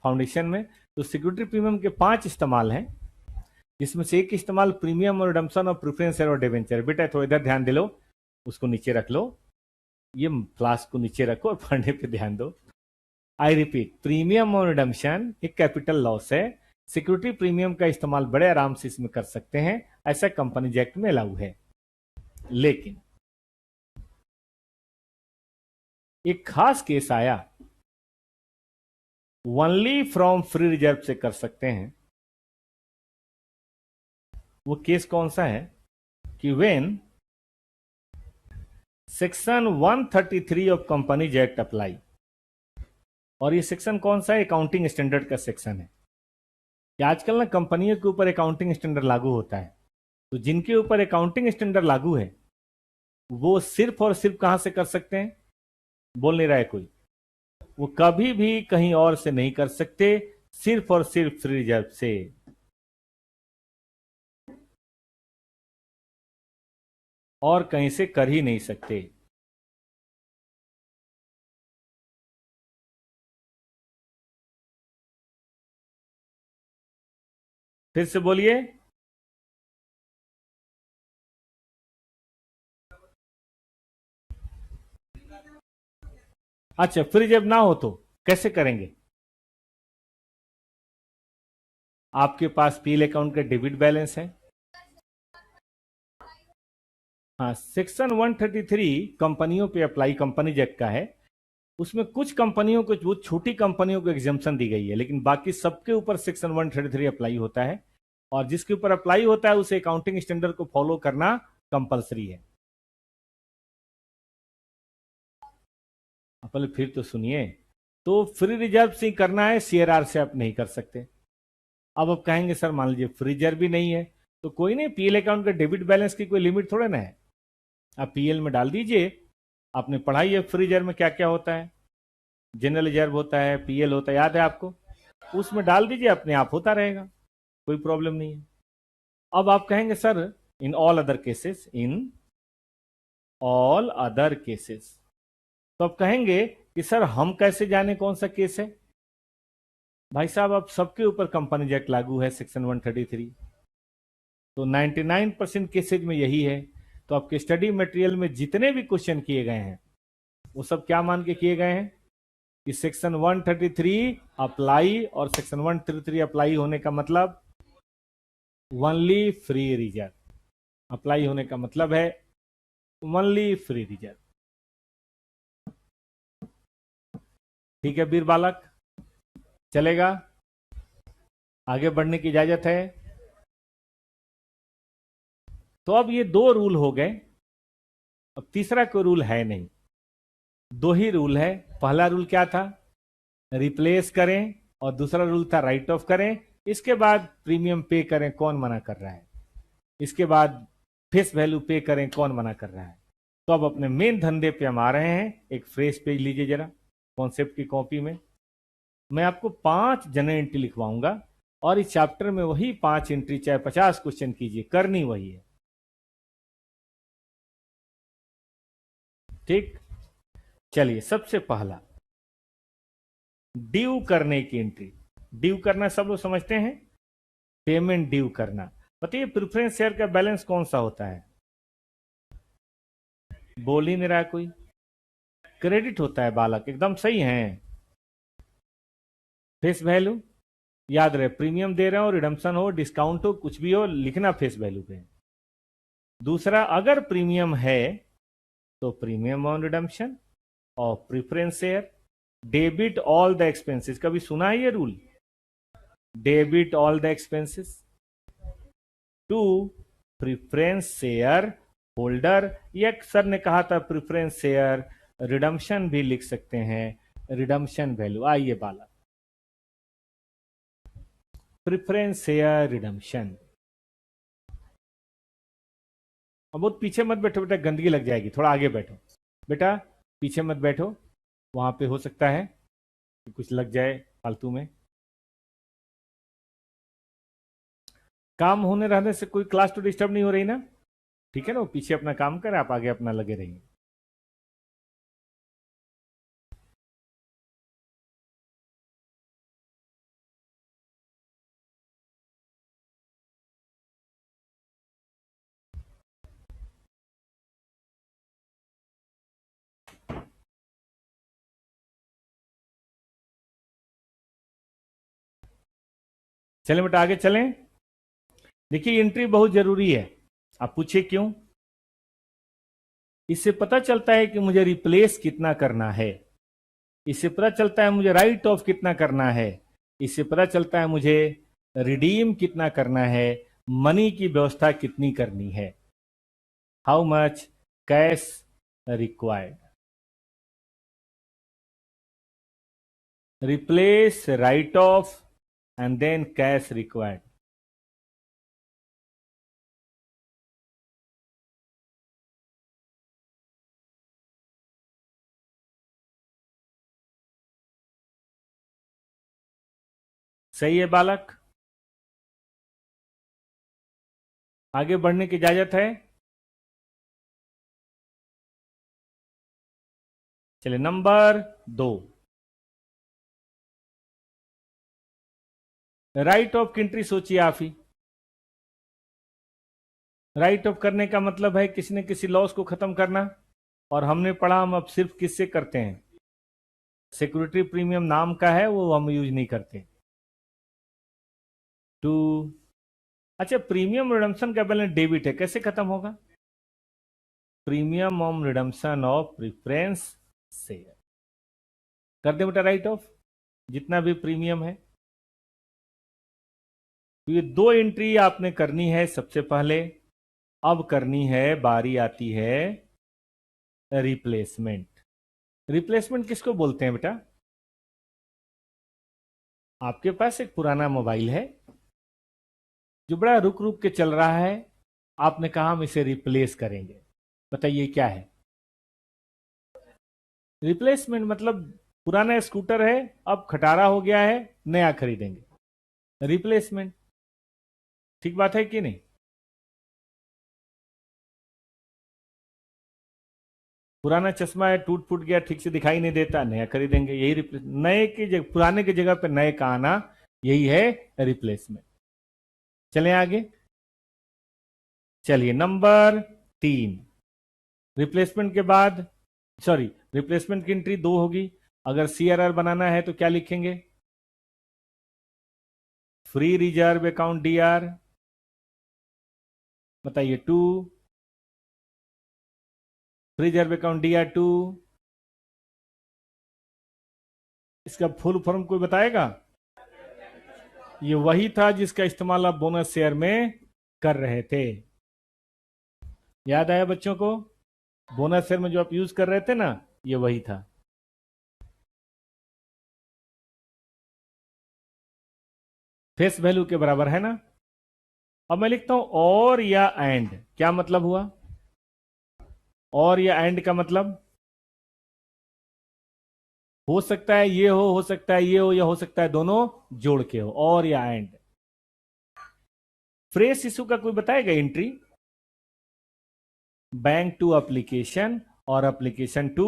फाउंडेशन में तो सिक्योरिटी प्रीमियम के 5 इस्तेमाल हैं, जिसमें से एक इस्तेमाल प्रीमियम और रिडम्पशन और प्रेफरेंस शेयर और डिवेंचर। बेटा थोड़ा इधर ध्यान दे लो, उसको नीचे रख लो, ये फ्लास्क को नीचे रखो और पढ़ने पे ध्यान दो। आई रिपीट, प्रीमियम और रिडम्पशन एक कैपिटल लॉस है, सिक्योरिटी प्रीमियम का इस्तेमाल बड़े आराम से इसमें कर सकते हैं, ऐसा कंपनी एक्ट में अलाउ है। लेकिन एक खास केस आया, ओनली फ्रॉम फ्री रिजर्व से कर सकते हैं। वो केस कौन सा है कि when section 133 of companies act apply, और ये सेक्शन कौन सा है? अकाउंटिंग स्टैंडर्ड का सेक्शन है कि आजकल ना कंपनियों के ऊपर अकाउंटिंग स्टैंडर्ड लागू होता है, तो जिनके ऊपर अकाउंटिंग स्टैंडर्ड लागू है वो सिर्फ और सिर्फ कहां से कर सकते हैं? बोल नहीं रहा है कोई। वो कभी भी कहीं और से नहीं कर सकते, सिर्फ और सिर्फ फ्री रिजर्व से। और कहीं से कर ही नहीं सकते। फिर से बोलिए। अच्छा, फ्री रिजर्व ना हो तो कैसे करेंगे? आपके पास पीएल अकाउंट का डेबिट बैलेंस है। हाँ, सेक्शन 133 कंपनियों पे अप्लाई, कंपनी एक्ट का है। उसमें कुछ कंपनियों को, वो छोटी कंपनियों को एग्जाम्पशन दी गई है, लेकिन बाकी सबके ऊपर सेक्शन 133 अप्लाई होता है, और जिसके ऊपर अप्लाई होता है उसे अकाउंटिंग स्टैंडर्ड को फॉलो करना कंपलसरी है। पहले फिर तो सुनिए। तो फ्री रिजर्व से ही करना है, सीआरआर से आप नहीं कर सकते। अब आप कहेंगे सर मान लीजिए फ्री रिजर्व भी नहीं है, तो कोई नहीं, पीएल अकाउंट का डेबिट बैलेंस की कोई लिमिट थोड़ा ना है, आप पीएल में डाल दीजिए। आपने पढ़ाई है फ्री रिजर्व में क्या क्या होता है, जनरल रिजर्व होता है, पीएल होता है, याद है आपको? उसमें डाल दीजिए, अपने आप होता रहेगा, कोई प्रॉब्लम नहीं है। अब आप कहेंगे sir in all other cases, in all other cases, तो आप कहेंगे कि सर हम कैसे जाने कौन सा केस है? भाई साहब, आप सबके ऊपर कंपनी एक्ट लागू है, सेक्शन 133, तो 99% केसेज में यही है। तो आपके स्टडी मटेरियल में जितने भी क्वेश्चन किए गए हैं वो सब क्या मान के किए गए हैं कि सेक्शन 133 अप्लाई, और सेक्शन 133 अप्लाई होने का मतलब ओनली फ्री रिजर्व, अप्लाई होने का मतलब है ओनली फ्री रिजर्व। ठीक है वीर बालक? चलेगा? आगे बढ़ने की इजाजत है? तो अब ये दो रूल हो गए, अब तीसरा कोई रूल है नहीं, दो ही रूल है। पहला रूल क्या था? रिप्लेस करें, और दूसरा रूल था राइट ऑफ करें। इसके बाद प्रीमियम पे करें, कौन मना कर रहा है? इसके बाद फेस वैल्यू पे करें, कौन मना कर रहा है? तो अब अपने मेन धंधे पे हम आ रहे हैं। एक फ्रेश पेज लीजिए जरा, कॉन्सेप्ट की कॉपी में। मैं आपको 5 जनरल एंट्री लिखवाऊंगा, और इस चैप्टर में वही 5 एंट्री, चाहे 50 क्वेश्चन कीजिए, करनी वही है। ठीक, चलिए सबसे पहला ड्यू करने की एंट्री। ड्यू करना सब लोग समझते हैं, पेमेंट ड्यू करना। बताइए प्रेफरेंस शेयर का बैलेंस कौन सा होता है? बोल ही नहीं रहा कोई। क्रेडिट होता है बालक, एकदम सही है। फेस वैल्यू याद रहे, प्रीमियम दे रहे हो, रिडम्पशन हो, डिस्काउंट हो, कुछ भी हो, लिखना फेस वैल्यू पे। दूसरा, अगर प्रीमियम है तो प्रीमियम ऑन रिडम्पशन, और preference share debit all the expenses. कभी सुना है ये rule? Debit all the expenses to preference share holder. ये सर ने कहा था प्रेफरेंस शेयर रिडम्पशन भी लिख सकते हैं, रिडम्पशन वैल्यू। आइए बाला, प्रेफरेंस शेयर रिडम्पशन। अब बहुत पीछे मत बैठो बेटा, गंदगी लग जाएगी, थोड़ा आगे बैठो बेटा, पीछे मत बैठो, वहां पे हो सकता है कि कुछ लग जाए फालतू में। काम होने रहने से कोई क्लास तो डिस्टर्ब नहीं हो रही ना? ठीक है ना, वो पीछे अपना काम करे, आप आगे अपना लगे रहिए। चलें बेटा आगे चलें। देखिए एंट्री बहुत जरूरी है। आप पूछिए क्यों? इससे पता चलता है कि मुझे रिप्लेस कितना करना है, इससे पता चलता है मुझे राइट ऑफ कितना करना है, इससे पता चलता है मुझे रिडीम कितना करना है, मनी की व्यवस्था कितनी करनी है। How much cash required, replace, write off, and then cash required. सही है बालक? आगे बढ़ने की इजाजत है? चलिए नंबर 2, राइट ऑफ की एंट्री सोचिए आप ही। राइट ऑफ करने का मतलब है किसी न किसी लॉस को खत्म करना, और हमने पढ़ा हम अब सिर्फ किससे करते हैं? सिक्योरिटी प्रीमियम नाम का है, वो हम यूज नहीं करते। टू, अच्छा प्रीमियम रिडम्पशन का बैलेंस डेबिट है, कैसे खत्म होगा? Premium on redemption of preference share कर दे बेटा, राइट ऑफ जितना भी प्रीमियम है। तो ये दो एंट्री आपने करनी है सबसे पहले। अब करनी है, बारी आती है रिप्लेसमेंट। रिप्लेसमेंट किसको बोलते हैं बेटा? आपके पास एक पुराना मोबाइल है जो बड़ा रुक रुक के चल रहा है, आपने कहा हम इसे रिप्लेस करेंगे। बताइए क्या है रिप्लेसमेंट? मतलब पुराना स्कूटर है, अब खटारा हो गया है, नया खरीदेंगे, रिप्लेसमेंट। ठीक बात है कि नहीं? पुराना चश्मा है, टूट फूट गया, ठीक से दिखाई नहीं देता, नया खरीदेंगे, यही रिप्लेस। नए की जगह, पुराने की जगह पे नए का आना, यही है रिप्लेसमेंट। चलें आगे। चलिए नंबर 3, रिप्लेसमेंट के बाद, सॉरी, रिप्लेसमेंट की एंट्री 2 होगी। अगर सीआरआर बनाना है तो क्या लिखेंगे? फ्री रिजर्व अकाउंट डीआर, बताइए 2, फ्री रिजर्व अकाउंट डीआर 2। इसका फुल फॉर्म कोई बताएगा? ये वही था जिसका इस्तेमाल आप बोनस शेयर में कर रहे थे। याद आया बच्चों को? बोनस शेयर में जो आप यूज कर रहे थे ना, ये वही था। फेस वैल्यू के बराबर है ना। अब मैं लिखता हूं और या एंड। क्या मतलब हुआ? और या एंड का मतलब हो सकता है ये हो सकता है ये हो, या हो सकता है दोनों जोड़ के हो। और या एंड। फ्रेश इशू का कोई बताएगा एंट्री? बैंक टू एप्लीकेशन और एप्लीकेशन टू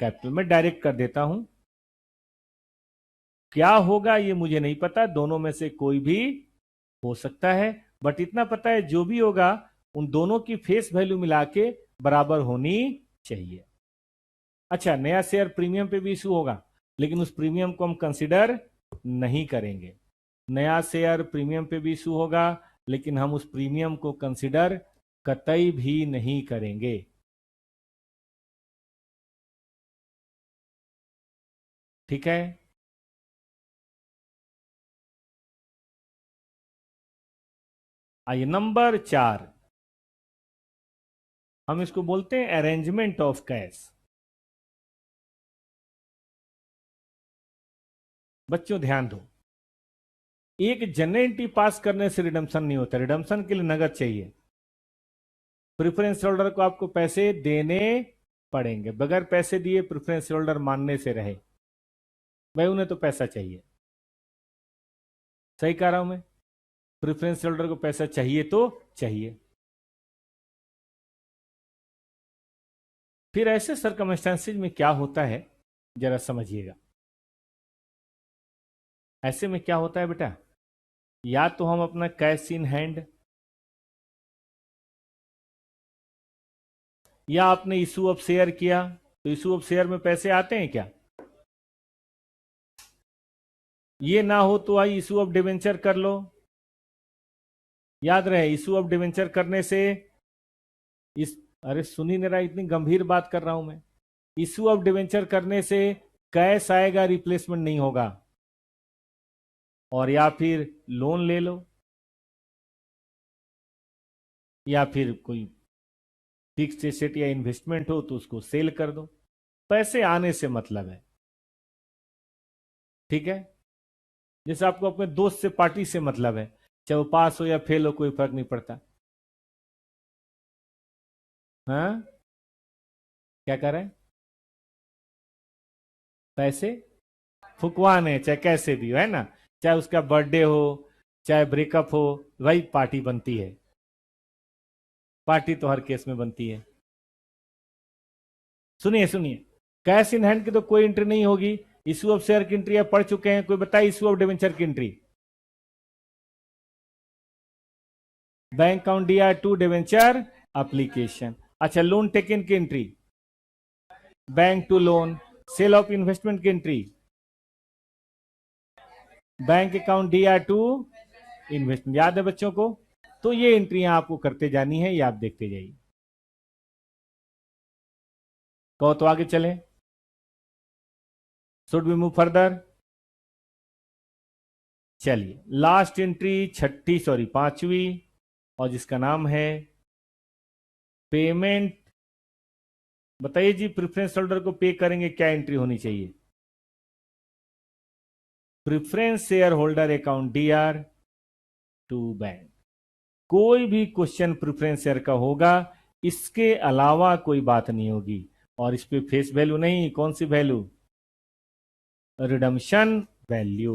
कैपिटल। मैं डायरेक्ट कर देता हूं। क्या होगा ये मुझे नहीं पता, दोनों में से कोई भी हो सकता है, बट इतना पता है जो भी होगा उन दोनों की फेस वैल्यू मिला के बराबर होनी चाहिए। अच्छा, नया शेयर प्रीमियम पे भी इशू होगा, लेकिन उस प्रीमियम को हम कंसिडर नहीं करेंगे। नया शेयर प्रीमियम पे भी इशू होगा, लेकिन हम उस प्रीमियम को कंसिडर कतई भी नहीं करेंगे। ठीक है। आइए नंबर 4, हम इसको बोलते हैं अरेंजमेंट ऑफ कैश। बच्चों ध्यान दो, एक जनरल एंट्री पास करने से रिडम्पशन नहीं होता। रिडम्पशन के लिए नगद चाहिए। प्रेफरेंस होल्डर को आपको पैसे देने पड़ेंगे। बगैर पैसे दिए प्रेफरेंस होल्डर मानने से रहे, भाई उन्हें तो पैसा चाहिए। सही कह रहा हूं मैं? प्रेफरेंस होल्डर को पैसा चाहिए तो चाहिए। फिर ऐसे सरकमस्टेंसेज में क्या होता है, जरा समझिएगा। ऐसे में क्या होता है बेटा, या तो हम अपना कैश इन हैंड, या आपने इशू ऑफ शेयर किया, तो इशू ऑफ शेयर में पैसे आते हैं क्या? ये ना हो तो आई इशू ऑफ डिवेंचर कर लो। याद रहे, इशू ऑफ डिवेंचर करने से इस, अरे सुनी नहीं रहा, इतनी गंभीर बात कर रहा हूं मैं। इशू ऑफ डिवेंचर करने से कैश आएगा, रिप्लेसमेंट नहीं होगा। और या फिर लोन ले लो, या फिर कोई फिक्स्ड एसेट या इन्वेस्टमेंट हो तो उसको सेल कर दो। पैसे आने से मतलब है। ठीक है। जैसे आपको अपने दोस्त से, पार्टी से मतलब है, चाहे वो पास हो या फेल हो, कोई फर्क नहीं पड़ता। हाँ, क्या कर रहे हैं? पैसे फुकवाने, चाहे कैसे भी हो, है ना। चाहे उसका बर्थडे हो, चाहे ब्रेकअप हो, वही पार्टी बनती है। पार्टी तो हर केस में बनती है। सुनिए सुनिए, कैश इन हैंड की तो कोई एंट्री नहीं होगी। इशू ऑफ शेयर की एंट्री आप पढ़ चुके हैं। कोई बताए इशू ऑफ डिवेंचर की entry? Bank account DR to debenture application. अच्छा, लोन टेकन की entry, bank to loan. Sale of investment की entry, bank account DR to investment. याद है बच्चों को? तो ये एंट्रियां आपको करते जानी है, ये आप देखते जाइए। कहो तो आगे चलें। Should we move further? चलिए, लास्ट एंट्री छठी, सॉरी पांचवी, और जिसका नाम है पेमेंट। बताइए जी, प्रेफरेंस होल्डर को पे करेंगे, क्या एंट्री होनी चाहिए? Preference share holder account DR to bank. कोई भी क्वेश्चन प्रेफरेंस शेयर का होगा, इसके अलावा कोई बात नहीं होगी। और इस पे फेस वैल्यू नहीं, कौन सी वैल्यू? Redemption value.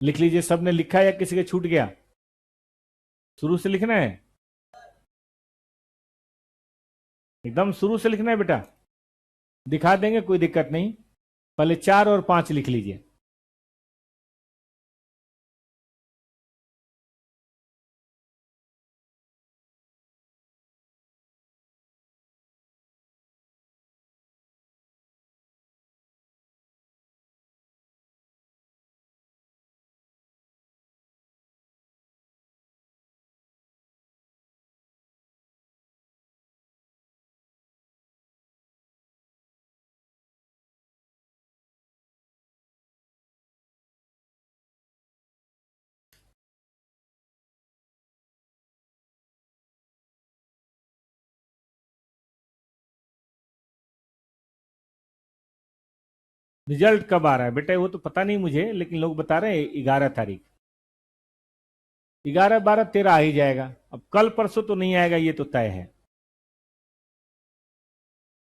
लिख लीजिए, सबने लिखा या किसी के छूट गया? शुरू से लिखना है, एकदम शुरू से लिखना है बेटा। दिखा देंगे, कोई दिक्कत नहीं। पहले 4 और 5 लिख लीजिए। रिजल्ट कब आ रहा है बेटा, वो तो पता नहीं मुझे, लेकिन लोग बता रहे हैं 11 तारीख। 11, 12, 13 आ ही जाएगा। अब कल परसों तो नहीं आएगा, ये तो तय है,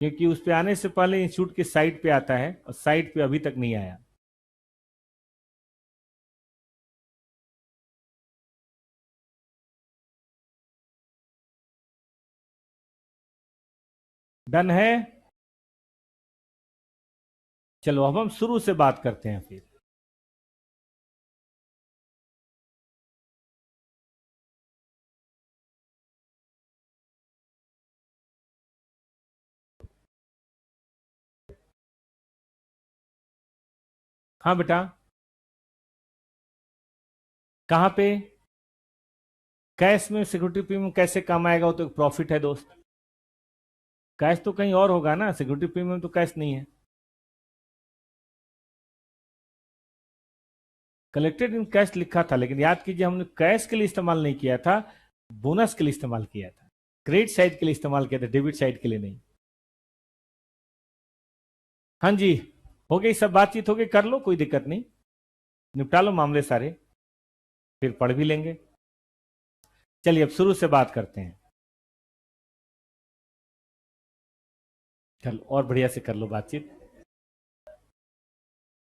क्योंकि उस पे आने से पहले इंस्टीट्यूट की साइट पे आता है, और साइट पे अभी तक नहीं आया। डन है। चलो अब हम शुरू से बात करते हैं फिर। हाँ बेटा। कहाँ पे? कैश में सिक्योरिटी प्रीमियम कैसे काम आएगा, वो तो प्रॉफिट है दोस्त। कैश तो कहीं और होगा ना, सिक्योरिटी प्रीमियम तो कैश नहीं है। कलेक्टेड इन कैश लिखा था, लेकिन याद कीजिए हमने कैश के लिए इस्तेमाल नहीं किया था, बोनस के लिए इस्तेमाल किया था, क्रेडिट साइड के लिए इस्तेमाल किया था, डेबिट साइड के लिए नहीं। हाँ जी, हो गई सब बातचीत, हो गई, कर लो, कोई दिक्कत नहीं, निपटा लो मामले सारे, फिर पढ़ भी लेंगे। चलिए अब शुरू से बात करते हैं। चलो और बढ़िया से कर लो बातचीत।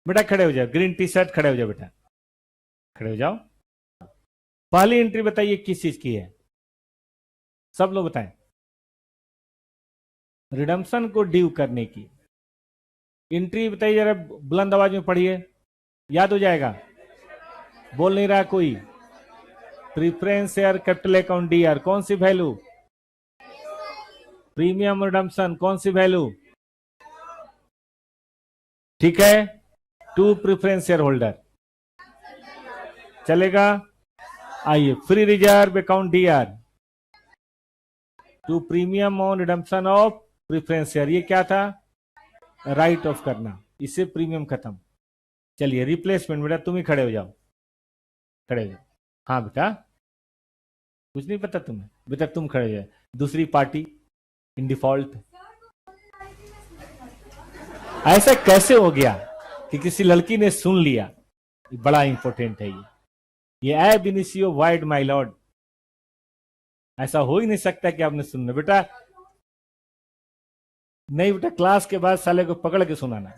बेटा खड़े हो जाओ, ग्रीन टी शर्ट, खड़े हो जाओ बेटा, खड़े हो जाओ। पहली एंट्री बताइए किस चीज की है, सब लोग बताएं। रिडम्पशन को ड्यू करने की एंट्री बताइए जरा, बुलंद आवाज में पढ़िए, याद हो जाएगा। बोल नहीं रहा कोई। Preference share capital account D are, कौन सी वैल्यू? प्रीमियम रिडम्पशन, कौन सी वैल्यू? ठीक है, टू प्रीफरेंस शेयर होल्डर, चलेगा। आइए, free reserve account D R, to premium on redemption of preference share, ये क्या था? राइट ऑफ करना, इससे प्रीमियम खत्म। चलिए रिप्लेसमेंट, बेटा तुम ही खड़े हो जाओ, खड़े हो जाओ। हाँ बेटा, कुछ नहीं पता तुम्हें, बेटा तुम खड़े हो जाओ। दूसरी पार्टी इन डिफॉल्ट। ऐसा कैसे हो गया कि किसी लड़की ने सुन लिया? बड़ा इंपॉर्टेंट है ये एब इनिशियो वाइड माई लॉर्ड, ऐसा हो ही नहीं सकता कि आपने सुनना बेटा। नहीं बेटा, क्लास के बाद साले को पकड़ के सुनाना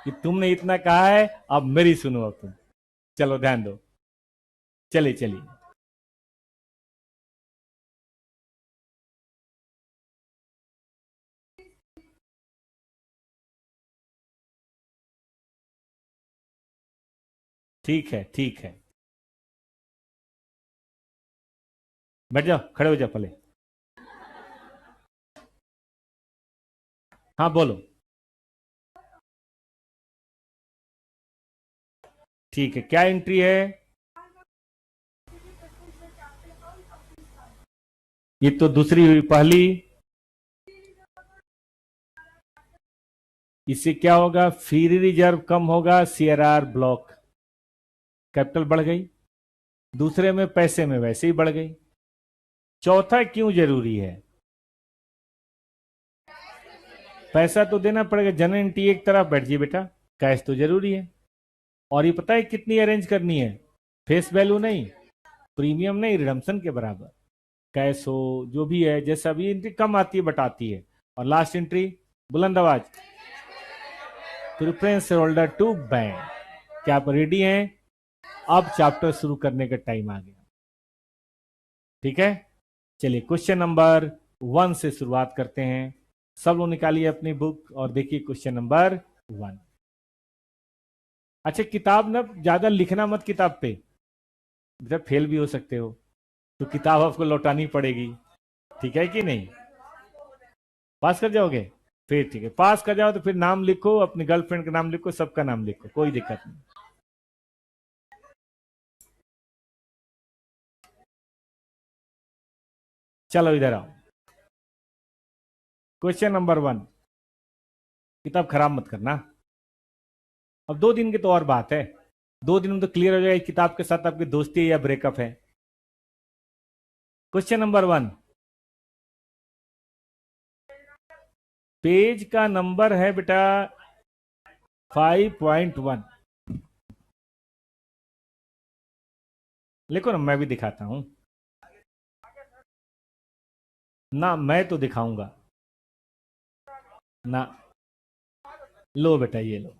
कि तुमने इतना कहा है, अब मेरी सुनो अब तुम। चलो ध्यान दो, चलिए चलिए। ठीक है ठीक है, बैठ जाओ, खड़े हो जाओ पहले। हाँ बोलो। ठीक है, क्या एंट्री है? ये तो दूसरी हुई, पहली। इससे क्या होगा? फ्री रिजर्व कम होगा, सीआरआर ब्लॉक, कैपिटल बढ़ गई। दूसरे में पैसे में वैसे ही बढ़ गई। चौथा क्यों जरूरी है? पैसा तो देना पड़ेगा, जनरल एंट्री एक तरफ बैठ जाइए बेटा, कैश तो जरूरी है। और ये पता है कितनी अरेंज करनी है? फेस वैल्यू नहीं, प्रीमियम नहीं, रिडम्पशन के बराबर। कैश हो जो भी है, जैसा भी एंट्री कम आती है बट आती है। और लास्ट एंट्री, बुलंद आवाज, preference share holder to bank. क्या आप रेडी हैं? अब चैप्टर शुरू करने का टाइम आ गया, ठीक है। चलिए क्वेश्चन नंबर 1 से शुरुआत करते हैं। सब लोग निकालिए अपनी बुक और देखिए क्वेश्चन नंबर 1। अच्छा, किताब ना ज्यादा लिखना मत किताब पे, जब फेल भी हो सकते हो, तो किताब आपको लौटानी पड़ेगी, ठीक है कि नहीं? पास कर जाओगे? फिर ठीक है, पास कर जाओ तो फिर नाम लिखो, अपनी गर्लफ्रेंड का नाम लिखो, सबका नाम लिखो, कोई दिक्कत नहीं। चलो इधर आओ, क्वेश्चन नंबर 1। किताब खराब मत करना। अब 2 दिन की तो और बात है, 2 दिन में तो क्लियर हो जाएगा किताब के साथ आपकी दोस्ती है या ब्रेकअप है। क्वेश्चन नंबर 1, पेज का नंबर है बेटा 5.1 लिखो ना, मैं भी दिखाता हूं ना, मैं तो दिखाऊंगा ना। लो बेटा, ये लो।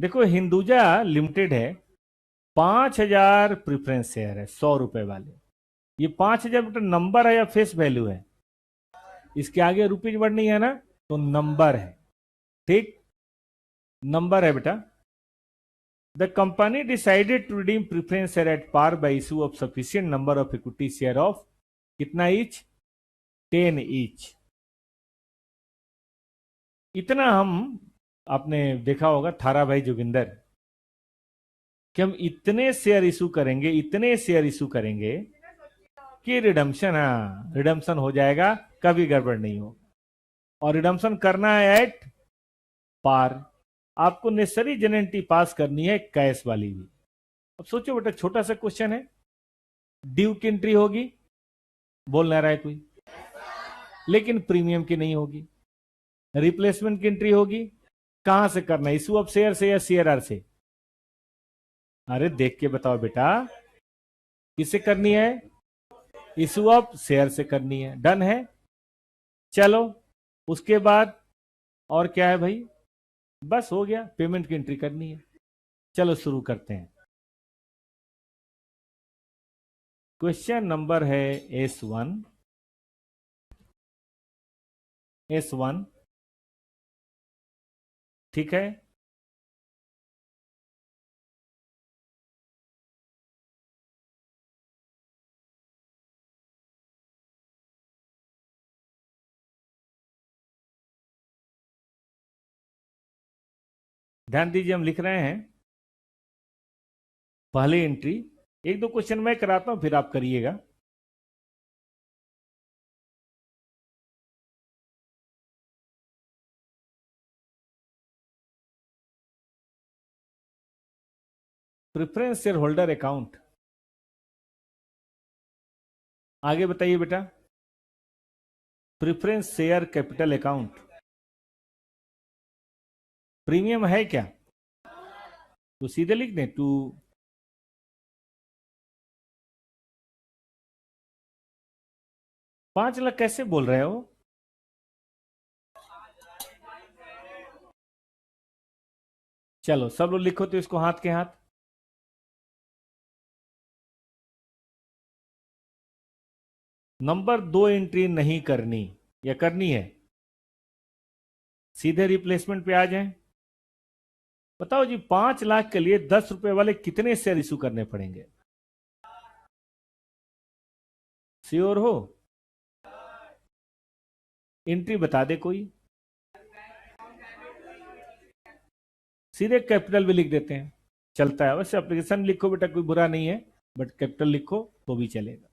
देखो, हिंदुजा लिमिटेड है, 5,000 प्रेफरेंस शेयर है, 100 रुपए वाले। ये 5,000 बेटा नंबर है या फेस वैल्यू है? इसके आगे रुपीज वर्ड नहीं है ना, तो नंबर है। ठीक, नंबर है बेटा। The company decided to redeem preference share at par by issue of sufficient number of equity share of कितना ईच? 10 ईच। इतना हम, आपने देखा होगा थारा भाई जोगिंदर, कि हम इतने शेयर इशू करेंगे, इतने शेयर इशू करेंगे कि रिडम्पशन, हाँ रिडम्पशन हो जाएगा, कभी गड़बड़ नहीं हो। और रिडम्पशन करना है एट पार। आपको नेसेसरी जेनेंटी पास करनी है, कैश वाली भी। अब सोचो बेटा, छोटा सा क्वेश्चन है, ड्यू की एंट्री होगी, बोल ना रहा है कोई, लेकिन प्रीमियम की नहीं होगी। रिप्लेसमेंट की एंट्री होगी, कहां से करना है, इशू ऑफ शेयर से या सीआरआर से? अरे देख के बताओ बेटा, किससे करनी है? इशू ऑफ शेयर से करनी है। डन है, चलो। उसके बाद और क्या है भाई? बस हो गया, पेमेंट की एंट्री करनी है। चलो शुरू करते हैं। क्वेश्चन नंबर है S1। S1, ठीक है। ध्यान दीजिए, हम लिख रहे हैं पहली एंट्री। एक दो क्वेश्चन मैं कराता हूं, फिर आप करिएगा। प्रेफरेंस शेयर होल्डर अकाउंट, आगे बताइए बेटा। Preference share capital account, premium है क्या? तो सीधे लिख दें टू। 5 लाख कैसे बोल रहे हो? चलो सब लोग लिखो तो इसको हाथ के हाथ। नंबर 2 एंट्री नहीं करनी, या करनी है? सीधे रिप्लेसमेंट पे आ जाएं। बताओ जी, 5 लाख के लिए 10 रुपए वाले कितने शेयर इशू करने पड़ेंगे? श्योर हो? एंट्री बता दे कोई। सीधे कैपिटल भी लिख देते हैं, चलता है। वैसे एप्लीकेशन लिखो बेटा, कोई बुरा नहीं है, बट कैपिटल लिखो तो भी चलेगा।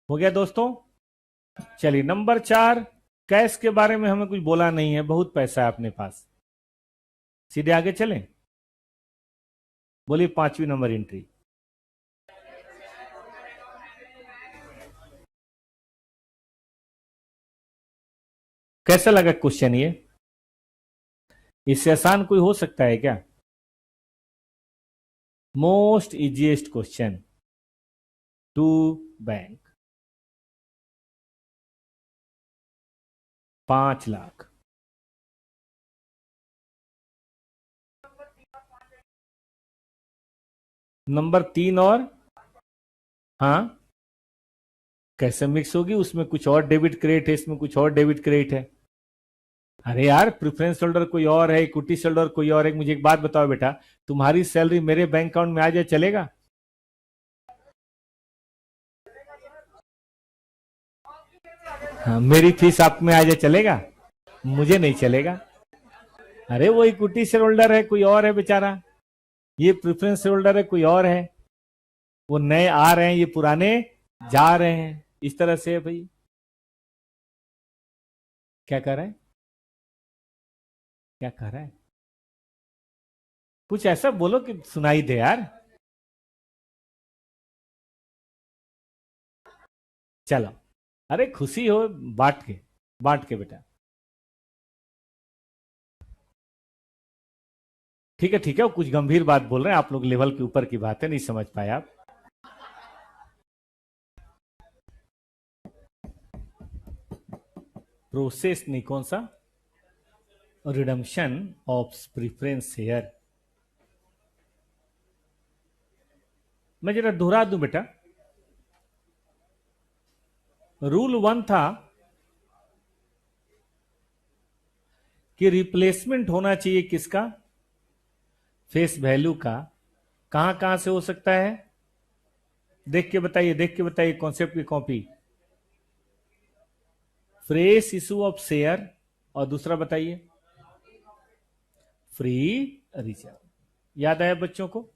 हो गया दोस्तों? चलिए नंबर 4, कैश के बारे में हमें कुछ बोला नहीं है, बहुत पैसा है अपने पास। सीधे आगे चलें। बोलिए 5वीं नंबर एंट्री। कैसा लगा क्वेश्चन ये? इससे आसान कोई हो सकता है क्या? Most easiest question to bank. 5 lakh. Number 3 और, हाँ कैसे मिक्स होगी? उसमें कुछ और डेबिट क्रेडिट है, इसमें कुछ और डेबिट क्रेडिट है। अरे यार, प्रेफरेंस होल्डर कोई और है, इक्विटी होल्डर कोई और है। मुझे एक बात बताओ बेटा, तुम्हारी सैलरी मेरे बैंक अकाउंट में आ जाए चलेगा? हाँ, मेरी फीस आप में आ जाए चलेगा? मुझे नहीं चलेगा। अरे वो इक्विटी शेयर होल्डर है, कोई और है बेचारा। ये प्रेफरेंस शेयर होल्डर है, कोई और है। वो नए आ रहे हैं, ये पुराने जा रहे हैं। इस तरह से है भाई। क्या कर रहा है? क्या कर रहा है? कुछ ऐसा बोलो कि सुनाई दे यार। चलो, अरे खुशी हो, बांट के, बांट के बेटा। ठीक है ठीक है, वो कुछ गंभीर बात बोल रहे हैं आप लोग, लेवल के ऊपर की बात है, नहीं समझ पाए आप। प्रोसेस नहीं, कौन सा? Redemption of preference share. मैं जरा दोहरा दूं बेटा। रूल 1 था कि रिप्लेसमेंट होना चाहिए किसका? फेस वैल्यू का। कहां कहां से हो सकता है? देख के बताइए, देख के बताइए, कॉन्सेप्ट की copy. Fresh issue of share, और दूसरा बताइए, फ्री रिजर्व। याद आया बच्चों को?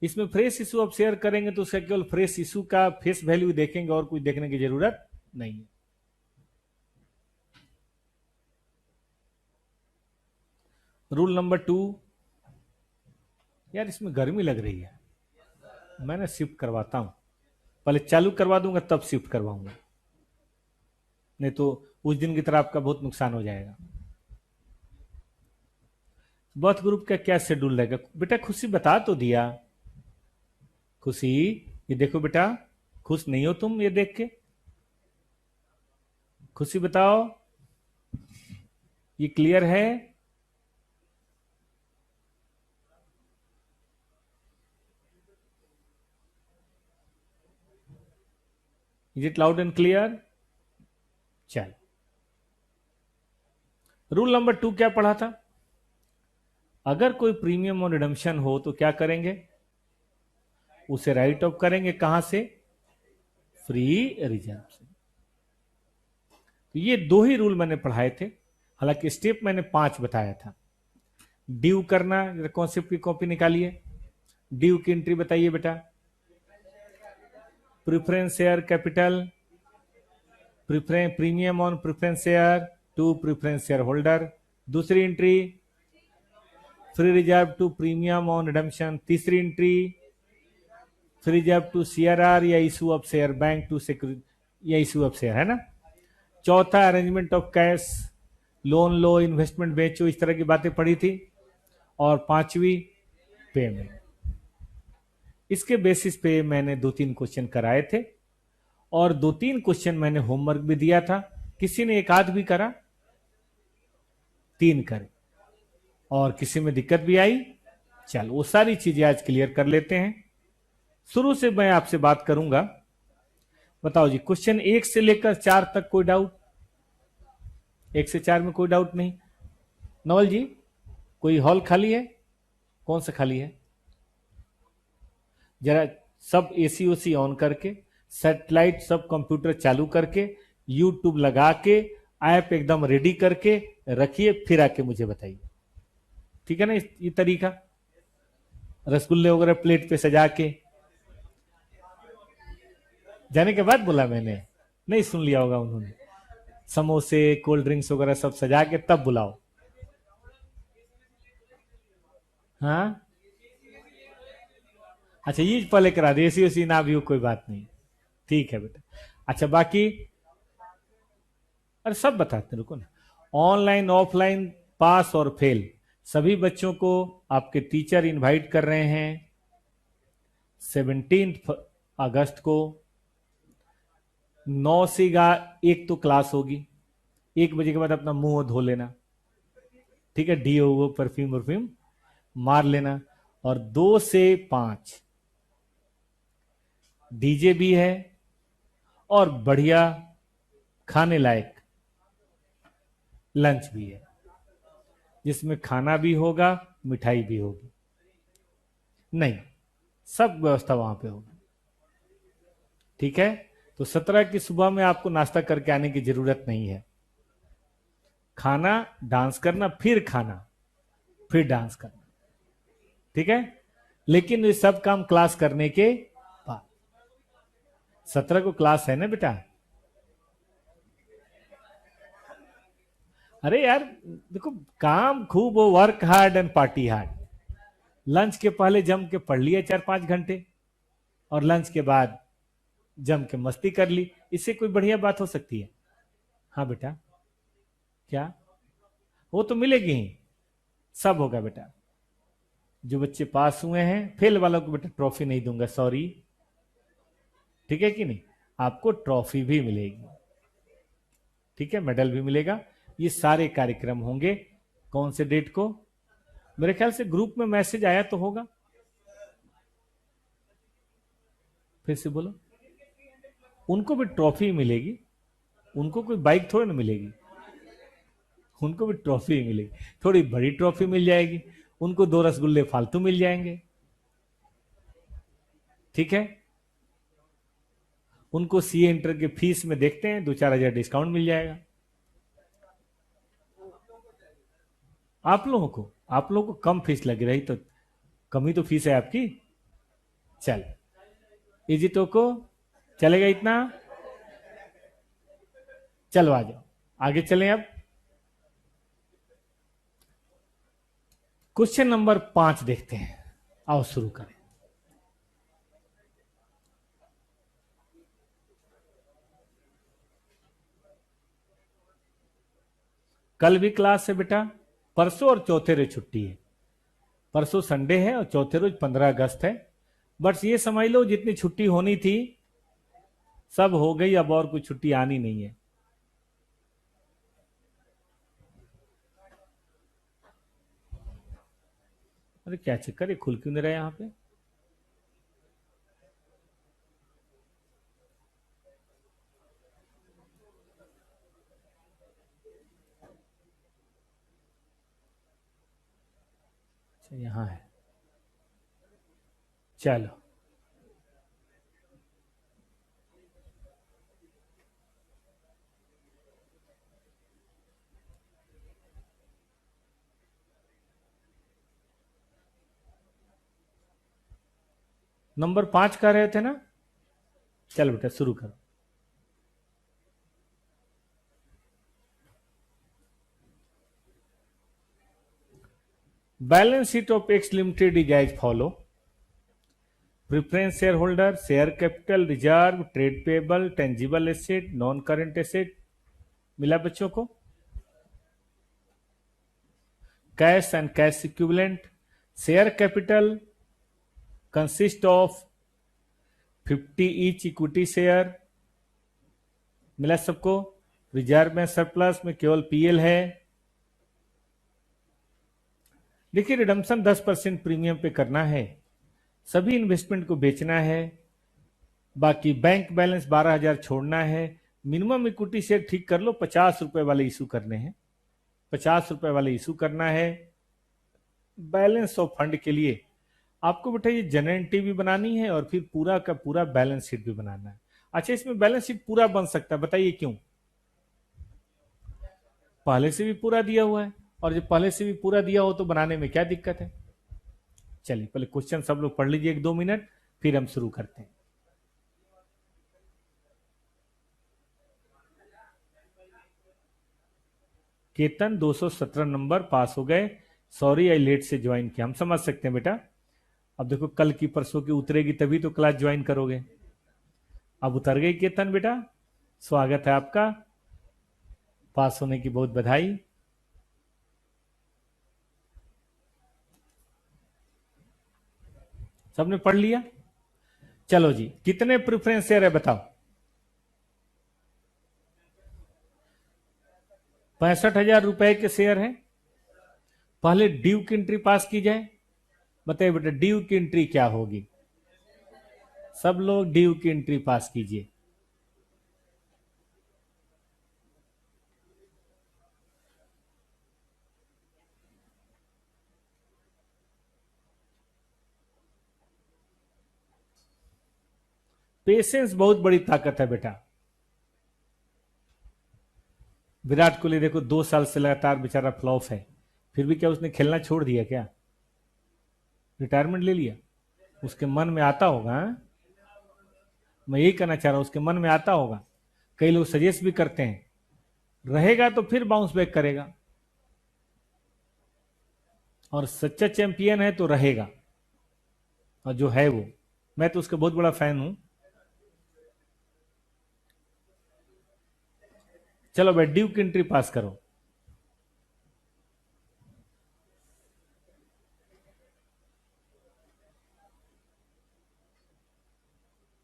इसमें फ्रेश इशू ऑफ शेयर करेंगे तो उसका केवल फ्रेश इशू का फेस वैल्यू देखेंगे, और कुछ देखने की जरूरत नहीं है। Rule number 2। यार इसमें गर्मी लग रही है, मैंने शिफ्ट करवाता हूं। पहले चालू करवा दूंगा तब शिफ्ट करवाऊंगा, नहीं तो उस दिन की तरह आपका बहुत नुकसान हो जाएगा। बर्थ ग्रुप का क्या शेड्यूल रहेगा बेटा? खुशी बता तो दिया। खुशी, ये देखो बेटा, खुश नहीं हो तुम ये देख के? खुशी बताओ, ये क्लियर है? Is it loud and clear? चल, रूल नंबर 2 क्या पढ़ा था? अगर कोई प्रीमियम और रिडम्पशन हो तो क्या करेंगे? उसे राइट ऑफ करेंगे। कहां से? फ्री रिजर्व से। तो ये 2 ही रूल मैंने पढ़ाए थे, हालांकि स्टेप मैंने 5 बताया था। ड्यू करना, कॉन्सेप्ट की कॉपी निकालिए। ड्यू की एंट्री बताइए बेटा। Preference share capital, premium on preference share to preference share holder. दूसरी entry, free reserve to premium on redemption. तीसरी entry, free reserve to CRR या issue of share bank to security या issue of share, है ना। चौथा, arrangement of cash, loan लो, investment बेचो, इस तरह की बातें पढ़ी थी। और 5वीं, पेमेंट। इसके बेसिस पे मैंने 2-3 क्वेश्चन कराए थे, और 2-3 क्वेश्चन मैंने होमवर्क भी दिया था। किसी ने एक आध भी करा, 3 करे, और किसी में दिक्कत भी आई। चल, वो सारी चीजें आज क्लियर कर लेते हैं। शुरू से मैं आपसे बात करूंगा। बताओ जी, क्वेश्चन 1 से लेकर 4 तक कोई डाउट? 1 से 4 में कोई डाउट नहीं? नवल जी, कोई हॉल खाली है? कौन सा खाली है? जरा सब एसी ओसी ऑन करके, सेटेलाइट सब कंप्यूटर चालू करके, यूट्यूब लगा के, ऐप एकदम रेडी करके रखिए, फिर आके मुझे बताइए। ठीक है ना? ये तरीका, रसगुल्ले वगैरह प्लेट पे सजा के। जाने के बाद बोला मैंने, नहीं सुन लिया होगा उन्होंने। समोसे कोल्ड ड्रिंक्स वगैरह सब सजा के तब बुलाओ। हाँ, अच्छा ये पहले करा दे, एसी उसी ना भी हो कोई बात नहीं। ठीक है बेटा। अच्छा बाकी, अरे सब बताते हैं, रुको ना। ऑनलाइन ऑफलाइन, पास और फेल, सभी बच्चों को आपके टीचर इनवाइट कर रहे हैं 17 अगस्त को। 9 से 1 तो क्लास होगी। 1 बजे के बाद अपना मुंह धो लेना, ठीक है, डी वो परफ्यूम परफ्यूम मार लेना। और 2 से 5 डीजे भी है, और बढ़िया खाने लायक लंच भी है, जिसमें खाना भी होगा, मिठाई भी होगी। नहीं, सब व्यवस्था वहां पे होगी। ठीक है, तो 17 की सुबह में आपको नाश्ता करके आने की जरूरत नहीं है। खाना, डांस करना, फिर खाना, फिर डांस करना। ठीक है, लेकिन ये सब काम क्लास करने के बाद। 17 को क्लास है ना बेटा? अरे यार देखो, काम खूब हो, work hard and party hard. Lunch के पहले जम के पढ़ लिया 4-5 घंटे, और लंच के बाद जम के मस्ती कर ली। इससे कोई बढ़िया बात हो सकती है? हाँ बेटा। क्या? वो तो मिलेगी ही, सब होगा बेटा। जो बच्चे पास हुए हैं, फेल वालों को बेटा ट्रॉफी नहीं दूंगा, सॉरी। ठीक है कि नहीं? आपको ट्रॉफी भी मिलेगी, ठीक है, मेडल भी मिलेगा। ये सारे कार्यक्रम होंगे कौन से डेट को? मेरे ख्याल से ग्रुप में मैसेज आया तो होगा। फिर से बोलो। उनको भी ट्रॉफी मिलेगी, उनको कोई बाइक थोड़ी ना मिलेगी, उनको भी ट्रॉफी मिलेगी। थोड़ी बड़ी ट्रॉफी मिल जाएगी, उनको 2 रसगुल्ले फालतू मिल जाएंगे। ठीक है, उनको सीए इंटर के फीस में देखते हैं 2-4 हजार डिस्काउंट मिल जाएगा। आप लोगों को कम फीस लग रही तो, कम ही तो फीस है आपकी। चल, इजितो को चलेगा इतना? चलो आ जाओ, आगे चलें अब। क्वेश्चन नंबर 5 देखते हैं, आओ शुरू करें। कल भी क्लास है बेटा, परसों और चौथे रोज छुट्टी है। परसों संडे है और चौथे रोज 15 अगस्त है। बस ये समझ लो जितनी छुट्टी होनी थी सब हो गई, अब और कोई छुट्टी आनी नहीं है। अरे क्या चक्कर है, खुल क्यों नहीं रहा यहाँ पे? अच्छा यहाँ है, चलो। नंबर 5 का रहे थे ना? चल बेटा शुरू करो। Balance sheet of X limited is as follow: preference share holder, share capital, reserve, trade payable, tangible asset, non current asset. मिला बच्चों को? Cash and cash equivalent. Share capital consist of 50 each equity share. मिला सबको? Reserve में surplus में केवल PL है। देखिए रिडम्पशन 10% प्रीमियम पे करना है, सभी इन्वेस्टमेंट को बेचना है, बाकी बैंक बैलेंस 12,000 छोड़ना है। मिनिमम इक्विटी शेयर ठीक कर लो, 50 रुपए वाले इशू करने हैं, 50 रुपए वाले इशू करना है। बैलेंस ऑफ फंड के लिए आपको बेटा ये जनरेटिव भी बनानी है, और फिर पूरा का पूरा बैलेंस शीट भी बनाना है। अच्छा इसमें बैलेंस शीट पूरा बन सकता है, बताइए क्यों? पहले से भी पूरा दिया हुआ है, और जब पहले से भी पूरा दिया हो तो बनाने में क्या दिक्कत है? चलिए पहले क्वेश्चन सब लोग पढ़ लीजिए 1-2 मिनट, फिर हम शुरू करते हैं। केतन 217 नंबर, पास हो गए। सॉरी आई लेट से ज्वाइन किया, हम समझ सकते हैं बेटा। अब देखो कल की परसों की उतरेगी तभी तो क्लास ज्वाइन करोगे। अब उतर गई केतन बेटा, स्वागत है आपका, पास होने की बहुत बधाई। सबने पढ़ लिया? चलो जी, कितने प्रेफरेंस शेयर है बताओ? 65,000 रुपए के शेयर हैं। पहले ड्यू की एंट्री पास की जाए। बताइए बेटा ड्यू की एंट्री क्या होगी? सब लोग ड्यू की एंट्री पास कीजिए। पेशेंस बहुत बड़ी ताकत है बेटा। विराट कोहली देखो 2 साल से लगातार बेचारा फ्लॉप है, फिर भी क्या उसने खेलना छोड़ दिया क्या? रिटायरमेंट ले लिया? उसके मन में आता होगा, हाँ? मैं यही कहना चाह रहा हूं, उसके मन में आता होगा। कई लोग सजेस्ट भी करते हैं, रहेगा तो फिर बाउंस बैक करेगा, और सच्चा चैंपियन है तो रहेगा, और जो है वो, मैं तो उसका बहुत बड़ा फैन हूं। चलो भाई ड्यू की एंट्री पास करो।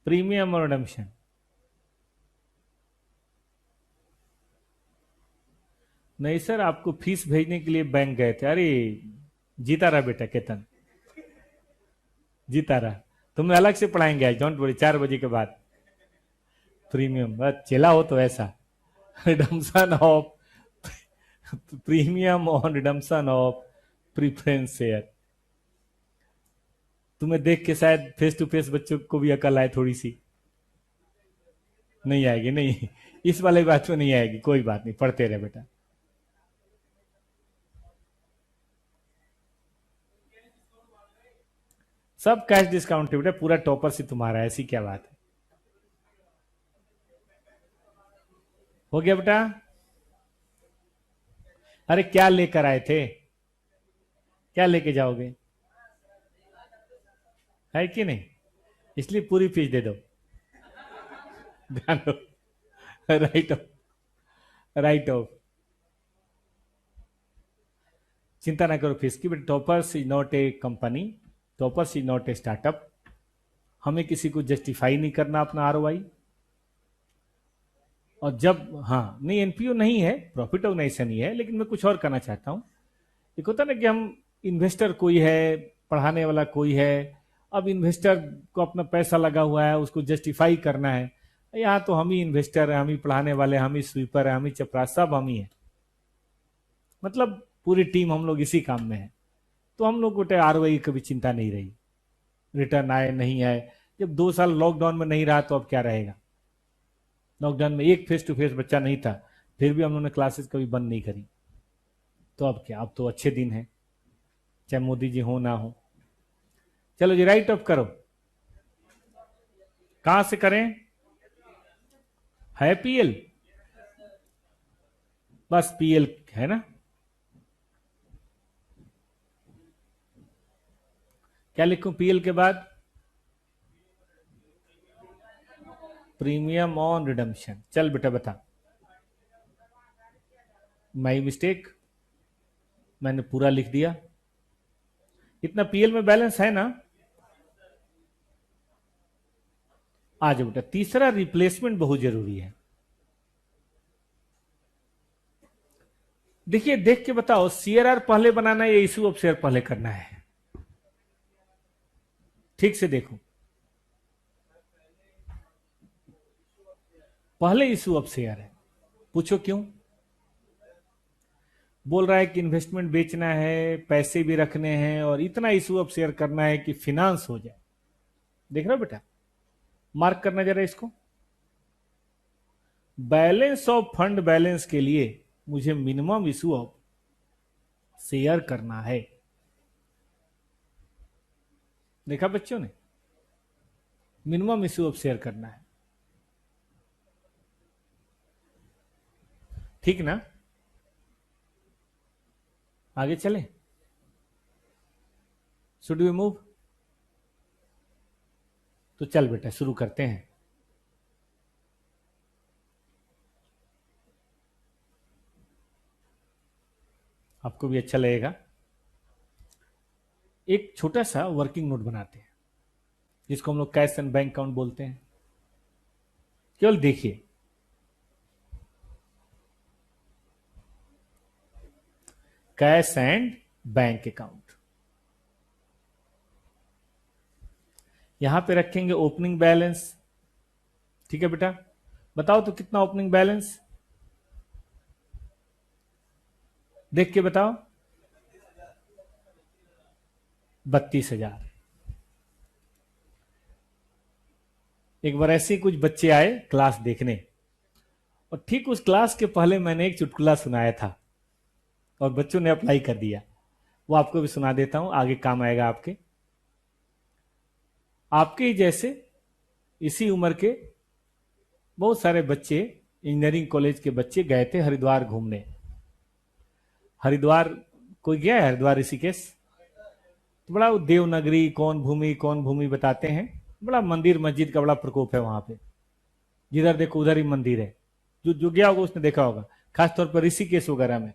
प्रीमियम और रिडम्पशन। नहीं सर, आपको फीस भेजने के लिए बैंक गए थे। अरे जीता रहा बेटा केतन, जीता रहा। तुम्हें अलग से पढ़ाएंगे आज, डोंट वरी, 4 बजे के बाद। प्रीमियम बस चला हो तो ऐसा। Redemption of, premium on redemption of preference share. तुम्हें देख के शायद फेस टू फेस बच्चों को भी अकल आए थोड़ी सी। नहीं आएगी, नहीं, इस वाले बात में नहीं आएगी, कोई बात नहीं, पढ़ते रहे बेटा। सब कैश डिस्काउंट बेटा, पूरा टॉपर से तुम्हारा, ऐसी क्या बात है। हो गया बेटा? अरे क्या लेकर आए थे, क्या लेके जाओगे? है कि नहीं? इसलिए पूरी फीस दे दो। ध्यान दो। Right of, right of. चिंता ना करो फीस की, but toppers is not a company, toppers is not a startup. हमें किसी को जस्टिफाई नहीं करना अपना आरओआई। और जब, हाँ नहीं, एनपीओ नहीं है, प्रॉफिट ऑर्गेनाइजेशन ही है, लेकिन मैं कुछ और कहना चाहता हूँ। एक होता है ना कि हम, इन्वेस्टर कोई है, पढ़ाने वाला कोई है। अब इन्वेस्टर को अपना पैसा लगा हुआ है, उसको जस्टिफाई करना है। यहाँ तो हम ही इन्वेस्टर हैं, हम ही पढ़ाने वाले, हम ही स्वीपर हैं, हम ही चपरास, सब हम ही हैं। मतलब पूरी टीम हम लोग इसी काम में है। तो हम लोग को आरओआई की कभी चिंता नहीं रही, रिटर्न आए नहीं आए। जब 2 साल लॉकडाउन में नहीं रहा तो अब क्या रहेगा? लॉकडाउन में एक फेस टू फेस बच्चा नहीं था, फिर भी हम लोगों ने क्लासेस कभी बंद नहीं करी। तो अब क्या, अब तो अच्छे दिन है, चाहे मोदी जी हो ना हो। चलो जी राइट ऑफ करो। कहां से करें? है पीएल? बस पीएल है ना? क्या लिखूं पीएल के बाद? Premium on redemption. चल बेटा बता। माई मिस्टेक, मैंने पूरा लिख दिया। इतना पीएल में बैलेंस है ना? आ जाओ बेटा, तीसरा रिप्लेसमेंट बहुत जरूरी है। देखिए देख के बताओ, सीआरआर पहले बनाना है या इशू ऑफ शेयर पहले करना है? ठीक से देखो। पहले इशू ऑफ शेयर है। पूछो क्यों? बोल रहा है कि इन्वेस्टमेंट बेचना है, पैसे भी रखने हैं, और इतना इशू ऑफ शेयर करना है कि फिनांस हो जाए। देख रहे हो बेटा, मार्क करना जरा इसको। बैलेंस ऑफ फंड बैलेंस के लिए मुझे मिनिमम इशू ऑफ शेयर करना है। देखा बच्चों ने, मिनिमम इशू ऑफ शेयर करना है, ठीक ना? आगे चले, शुड वी मूव? तो चल बेटा शुरू करते हैं। आपको भी अच्छा लगेगा। एक छोटा सा वर्किंग नोट बनाते हैं जिसको हम लोग कैश एंड बैंक अकाउंट बोलते हैं। केवल देखिए, कैश एंड बैंक अकाउंट। यहां पे रखेंगे ओपनिंग बैलेंस। ठीक है बेटा, बताओ तो कितना ओपनिंग बैलेंस, देख के बताओ। 32,000। एक बार ऐसे ही कुछ बच्चे आए क्लास देखने, और ठीक उस क्लास के पहले मैंने एक चुटकुला सुनाया था और बच्चों ने अप्लाई कर दिया। वो आपको भी सुना देता हूं, आगे काम आएगा आपके। आपके ही जैसे इसी उम्र के बहुत सारे बच्चे, इंजीनियरिंग कॉलेज के बच्चे गए थे हरिद्वार घूमने। हरिद्वार, कोई गया है हरिद्वार ऋषिकेश? तो बड़ा वो देवनगरी कौन भूमि बताते हैं। बड़ा मंदिर मस्जिद का बड़ा प्रकोप है वहां पे, जिधर देखो उधर ही मंदिर है। जो जो गया होगा उसने देखा होगा, खासतौर पर ऋषिकेश वगैरह में।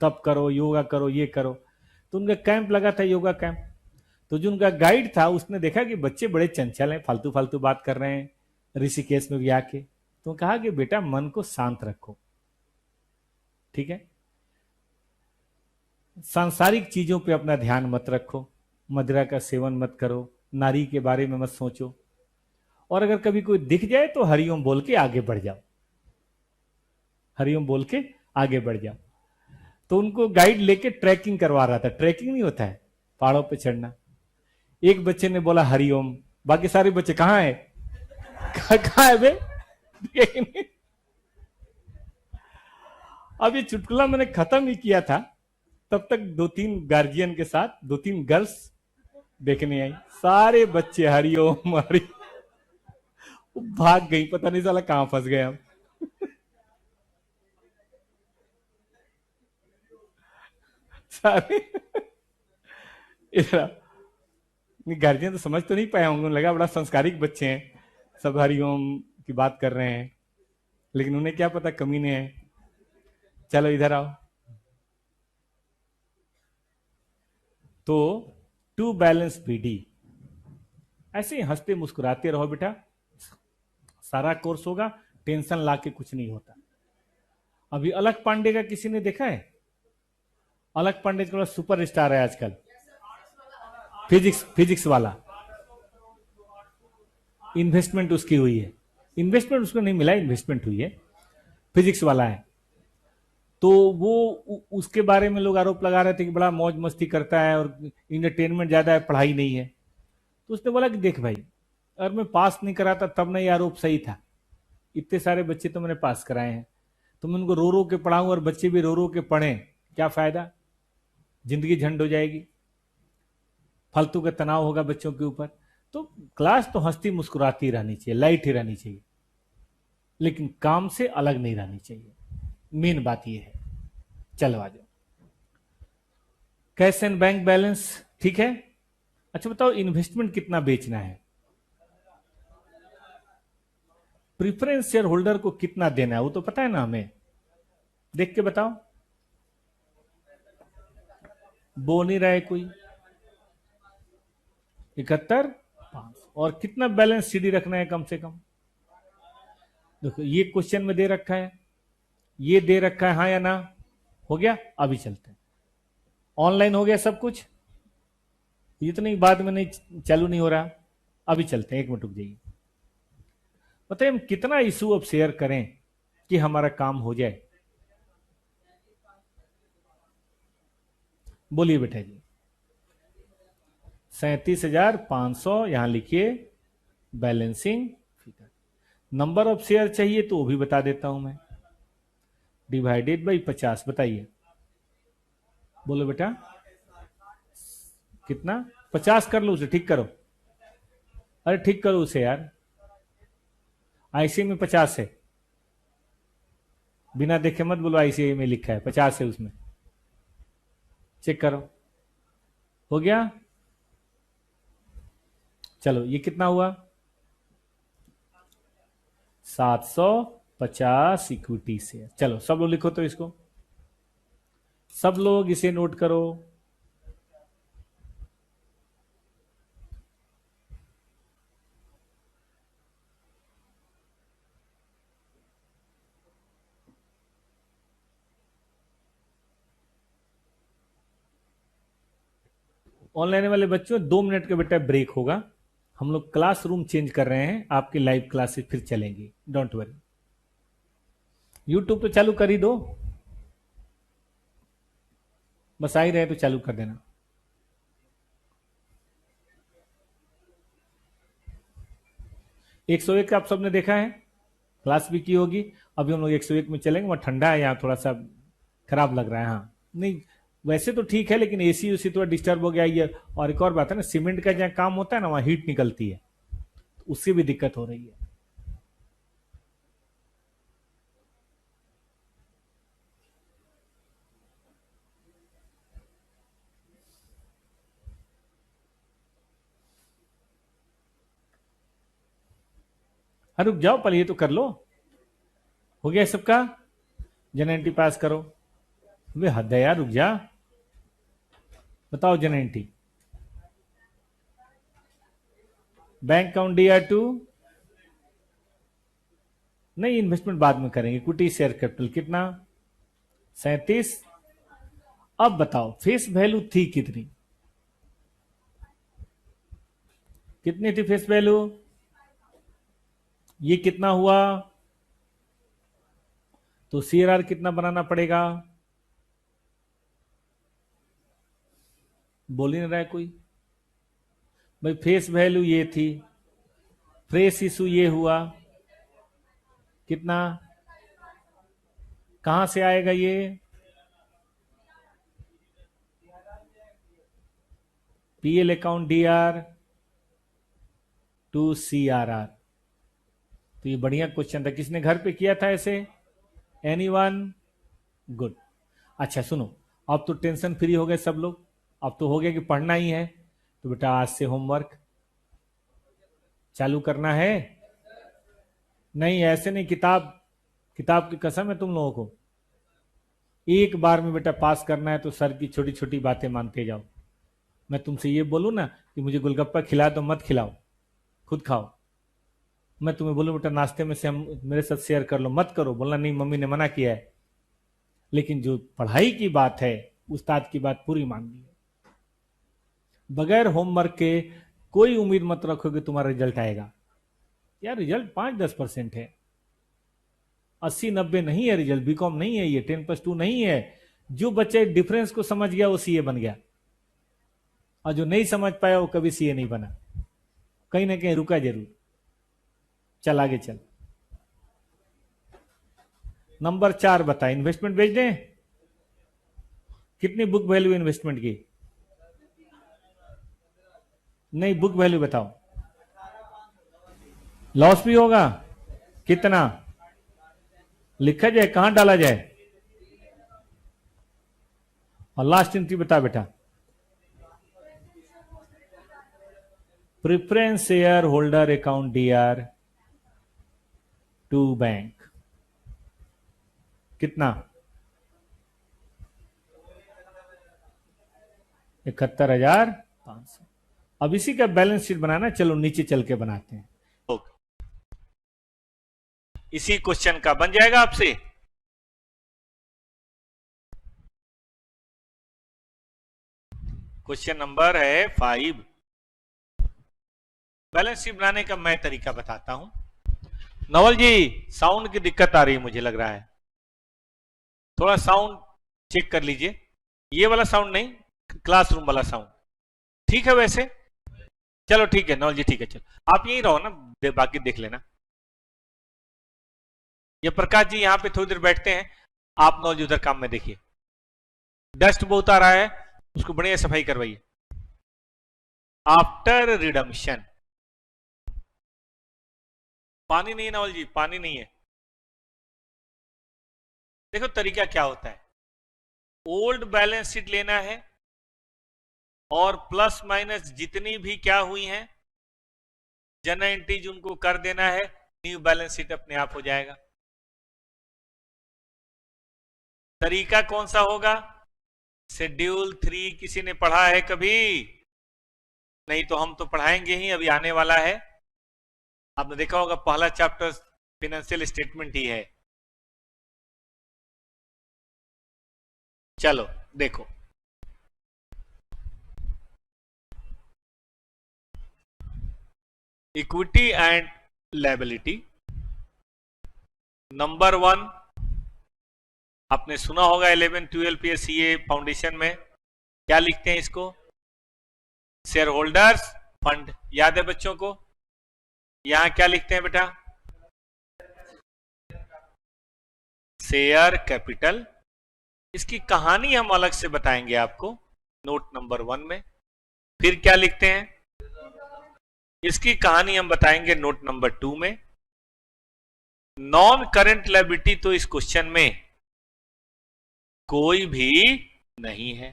तप करो, योगा करो, ये करो। तो उनका कैंप लगा था, योगा कैंप। तो जो उनका गाइड था उसने देखा कि बच्चे बड़े चंचल हैं, फालतू फालतू बात कर रहे हैं ऋषिकेश में भी आके। तो कहा कि बेटा मन को शांत रखो, ठीक है, सांसारिक चीजों पे अपना ध्यान मत रखो, मदिरा का सेवन मत करो, नारी के बारे में मत सोचो, और अगर कभी कोई दिख जाए तो हरिओम बोल के आगे बढ़ जाओ, हरिओम बोल के आगे बढ़ जाओ। तो उनको गाइड लेके ट्रैकिंग करवा रहा था। ट्रैकिंग नहीं होता है, पहाड़ों पे चढ़ना। एक बच्चे ने बोला हरिओम, बाकी सारे बच्चे कहाँ है, कहाँ है बे? अब ये चुटकुला मैंने खत्म ही किया था, तब तक दो तीन गार्जियन के साथ दो तीन गर्ल्स देखने आई। सारे बच्चे हरिओम हरि, भाग गई, पता नहीं साला कहां फंस गए हम। सारे इधर, गार्जियन तो समझ तो नहीं पाया होंगे, लगा बड़ा संस्कारिक बच्चे हैं, सब हरिओम की बात कर रहे हैं, लेकिन उन्हें क्या पता कमीने हैं। चलो इधर आओ। तो टू बैलेंस बीडी, ऐसे ही हंसते मुस्कुराते रहो बेटा, सारा कोर्स होगा, टेंशन लाके कुछ नहीं होता। अभी अलक पांडे का किसी ने देखा है? अलक पांडे थोड़ा सुपर स्टार है आजकल, फिजिक्स फिजिक्स वाला। इन्वेस्टमेंट उसकी हुई है, इन्वेस्टमेंट उसको नहीं मिला, इन्वेस्टमेंट हुई है, फिजिक्स वाला है। तो वो उसके बारे में लोग आरोप लगा रहे थे कि बड़ा मौज मस्ती करता है और इंटरटेनमेंट ज्यादा है, पढ़ाई नहीं है। तो उसने बोला कि देख भाई, अगर मैं पास नहीं कराता तब ना ये आरोप सही था, इतने सारे बच्चे तो मैंने पास कराए हैं। तो मैं उनको रो रो के पढ़ाऊं और बच्चे भी रो रो के पढ़ें, क्या फायदा, जिंदगी झंड हो जाएगी, फालतू का तनाव होगा बच्चों के ऊपर। तो क्लास तो हंसती मुस्कुराती रहनी चाहिए, लाइट ही रहनी चाहिए, लेकिन काम से अलग नहीं रहनी चाहिए। मेन बात यह है। चलो आ जाओ, कैश एंड बैंक बैलेंस, ठीक है। अच्छा बताओ, इन्वेस्टमेंट कितना बेचना है, प्रीफरेंस शेयर होल्डर को कितना देना है, वो तो पता है ना हमें, देख के बताओ। बोल नहीं रहे कोई। 71,500। और कितना बैलेंस सीडी रखना है कम से कम? देखो ये क्वेश्चन में दे रखा है, ये दे रखा है, हाँ या ना? हो गया, अभी चलते हैं। ऑनलाइन हो गया सब कुछ, ये तो नहीं बाद में नहीं चालू नहीं हो रहा। अभी चलते हैं, एक मिनट रुक जाइए। बताइए हम कितना इशू अब शेयर करें कि हमारा काम हो जाए? बोलिए बेटा जी। 37,500 यहां लिखिए, balancing figure. Number of share चाहिए तो वो भी बता देता हूं मैं, डिवाइडेड बाई 50। बताइए, बोलो बेटा कितना? 50 कर लो, उसे ठीक करो। अरे ठीक करो उसे यार, आईसीआई में 50 है, बिना देखे मत बोलो, आईसीआई में लिखा है 50 है उसमें। चेक करो, हो गया। चलो ये कितना हुआ, 750 इक्विटी शेयर। चलो सब लोग लिखो तो इसको, सब लोग इसे नोट करो। ऑनलाइन वाले बच्चों 2 मिनट का बेटा ब्रेक होगा, हम लोग क्लासरूम चेंज कर रहे हैं, आपकी लाइव क्लासेस फिर चलेंगी, डोंट वरी। यूट्यूब तो चालू कर ही दो, बस आ ही रहे तो चालू कर देना। एक 101 आप सबने देखा है, क्लास भी की होगी। अभी हम लोग 101 में चलेंगे, वहां ठंडा है, यहाँ थोड़ा सा खराब लग रहा है। हाँ नहीं, वैसे तो ठीक है, लेकिन एसी उसी थोड़ा डिस्टर्ब हो गया ये। और एक और बात है ना, सीमेंट का जहाँ काम होता है ना, वहां हीट निकलती है, उससे भी दिक्कत हो रही है। हाँ रुक जाओ, पहले ये तो कर लो। हो गया सबका, जनएनटी पास करो। वे हद है यार, रुक जा, बताओ जनएनटी। बैंक अकाउंट DR2 नहीं, इन्वेस्टमेंट बाद में करेंगे। इक्विटी शेयर कैपिटल कितना, 37। अब बताओ फेस वैल्यू थी कितनी, कितनी थी फेस वैल्यू, ये कितना हुआ, तो CRR कितना बनाना पड़ेगा, बोल ही नहीं रहा है कोई भाई। फेस वैल्यू ये थी, फ्रेश इशू ये हुआ, कितना, कहां से आएगा ये, PL account DR to CRR। तो ये बढ़िया क्वेश्चन था, किसने घर पे किया था ऐसे, एनीवन, गुड। अच्छा सुनो, अब तो टेंशन फ्री हो गए सब लोग, अब तो हो गया कि पढ़ना ही है। तो बेटा आज से होमवर्क चालू करना है। नहीं ऐसे नहीं, किताब, किताब की कसम है तुम लोगों को, एक बार में बेटा पास करना है तो सर की छोटी छोटी बातें मानते जाओ। मैं तुमसे ये बोलूं ना कि मुझे गोलगप्पा खिला तो मत खिलाओ, खुद खाओ। मैं तुम्हें बोलूं बेटा नाश्ते में से हम मेरे साथ शेयर कर लो, मत करो, बोलना नहीं मम्मी ने मना किया है। लेकिन जो पढ़ाई की बात है, उस्ताद की बात पूरी माननी है। बगैर होमवर्क के कोई उम्मीद मत रखो कि तुम्हारा रिजल्ट आएगा। यार रिजल्ट 5-10% है, 80-90 नहीं है रिजल्ट। बीकॉम नहीं है ये, 10+2 नहीं है। जो बच्चे डिफरेंस को समझ गया वो CA बन गया, और जो नहीं समझ पाया वो कभी CA नहीं बना, कहीं ना कहीं रुका जरूर। चल आगे चल। नंबर 4 बता, इन्वेस्टमेंट बेच दें, कितनी बुक वैल्यू इन्वेस्टमेंट की, नहीं बुक वैल्यू बताओ। लॉस भी होगा, कितना लिखा जाए, कहां डाला जाए, और लास्ट एंट्री बता बेटा। Preference share holder account DR to bank कितना, 71,500। अब इसी का बैलेंस शीट बनाना, चलो नीचे चल के बनाते हैं। इसी क्वेश्चन का बन जाएगा आपसे। क्वेश्चन नंबर है 5। बैलेंस शीट बनाने का मैं तरीका बताता हूं। नवल जी साउंड की दिक्कत आ रही है, मुझे लग रहा है, थोड़ा साउंड चेक कर लीजिए। ये वाला साउंड नहीं, क्लासरूम वाला साउंड ठीक है वैसे। चलो ठीक है नवल जी, ठीक है, चलो आप यहीं रहो ना, बाकी देख लेना। ये प्रकाश जी यहां पे थोड़ी देर बैठते हैं, आप नवल जी उधर काम में देखिए। डस्ट बहुत आ रहा है, उसको बढ़िया सफाई करवाइए। आफ्टर रिडम्शन, पानी नहीं है नवल जी, पानी नहीं है। देखो तरीका क्या होता है, ओल्ड बैलेंस शीट लेना है, और प्लस माइनस जितनी भी क्या हुई हैं जनरल एंट्रीज उनको कर देना है, न्यू बैलेंस शीट अपने आप हो जाएगा। तरीका कौन सा होगा? शेड्यूल 3 किसी ने पढ़ा है कभी? नहीं तो हम तो पढ़ाएंगे ही, अभी आने वाला है। आपने देखा होगा पहला चैप्टर फाइनेंशियल स्टेटमेंट ही है। चलो देखो, इक्विटी एंड लायबिलिटी नंबर 1 आपने सुना होगा 11 12 पीएससीए फाउंडेशन में क्या लिखते हैं इसको? Share holders fund. याद है बच्चों को? यहां क्या लिखते हैं बेटा? Share capital. इसकी कहानी हम अलग से बताएंगे आपको नोट नंबर 1 में। फिर क्या लिखते हैं? इसकी कहानी हम बताएंगे नोट नंबर 2 में। नॉन करेंट लायबिलिटी तो इस क्वेश्चन में कोई भी नहीं है,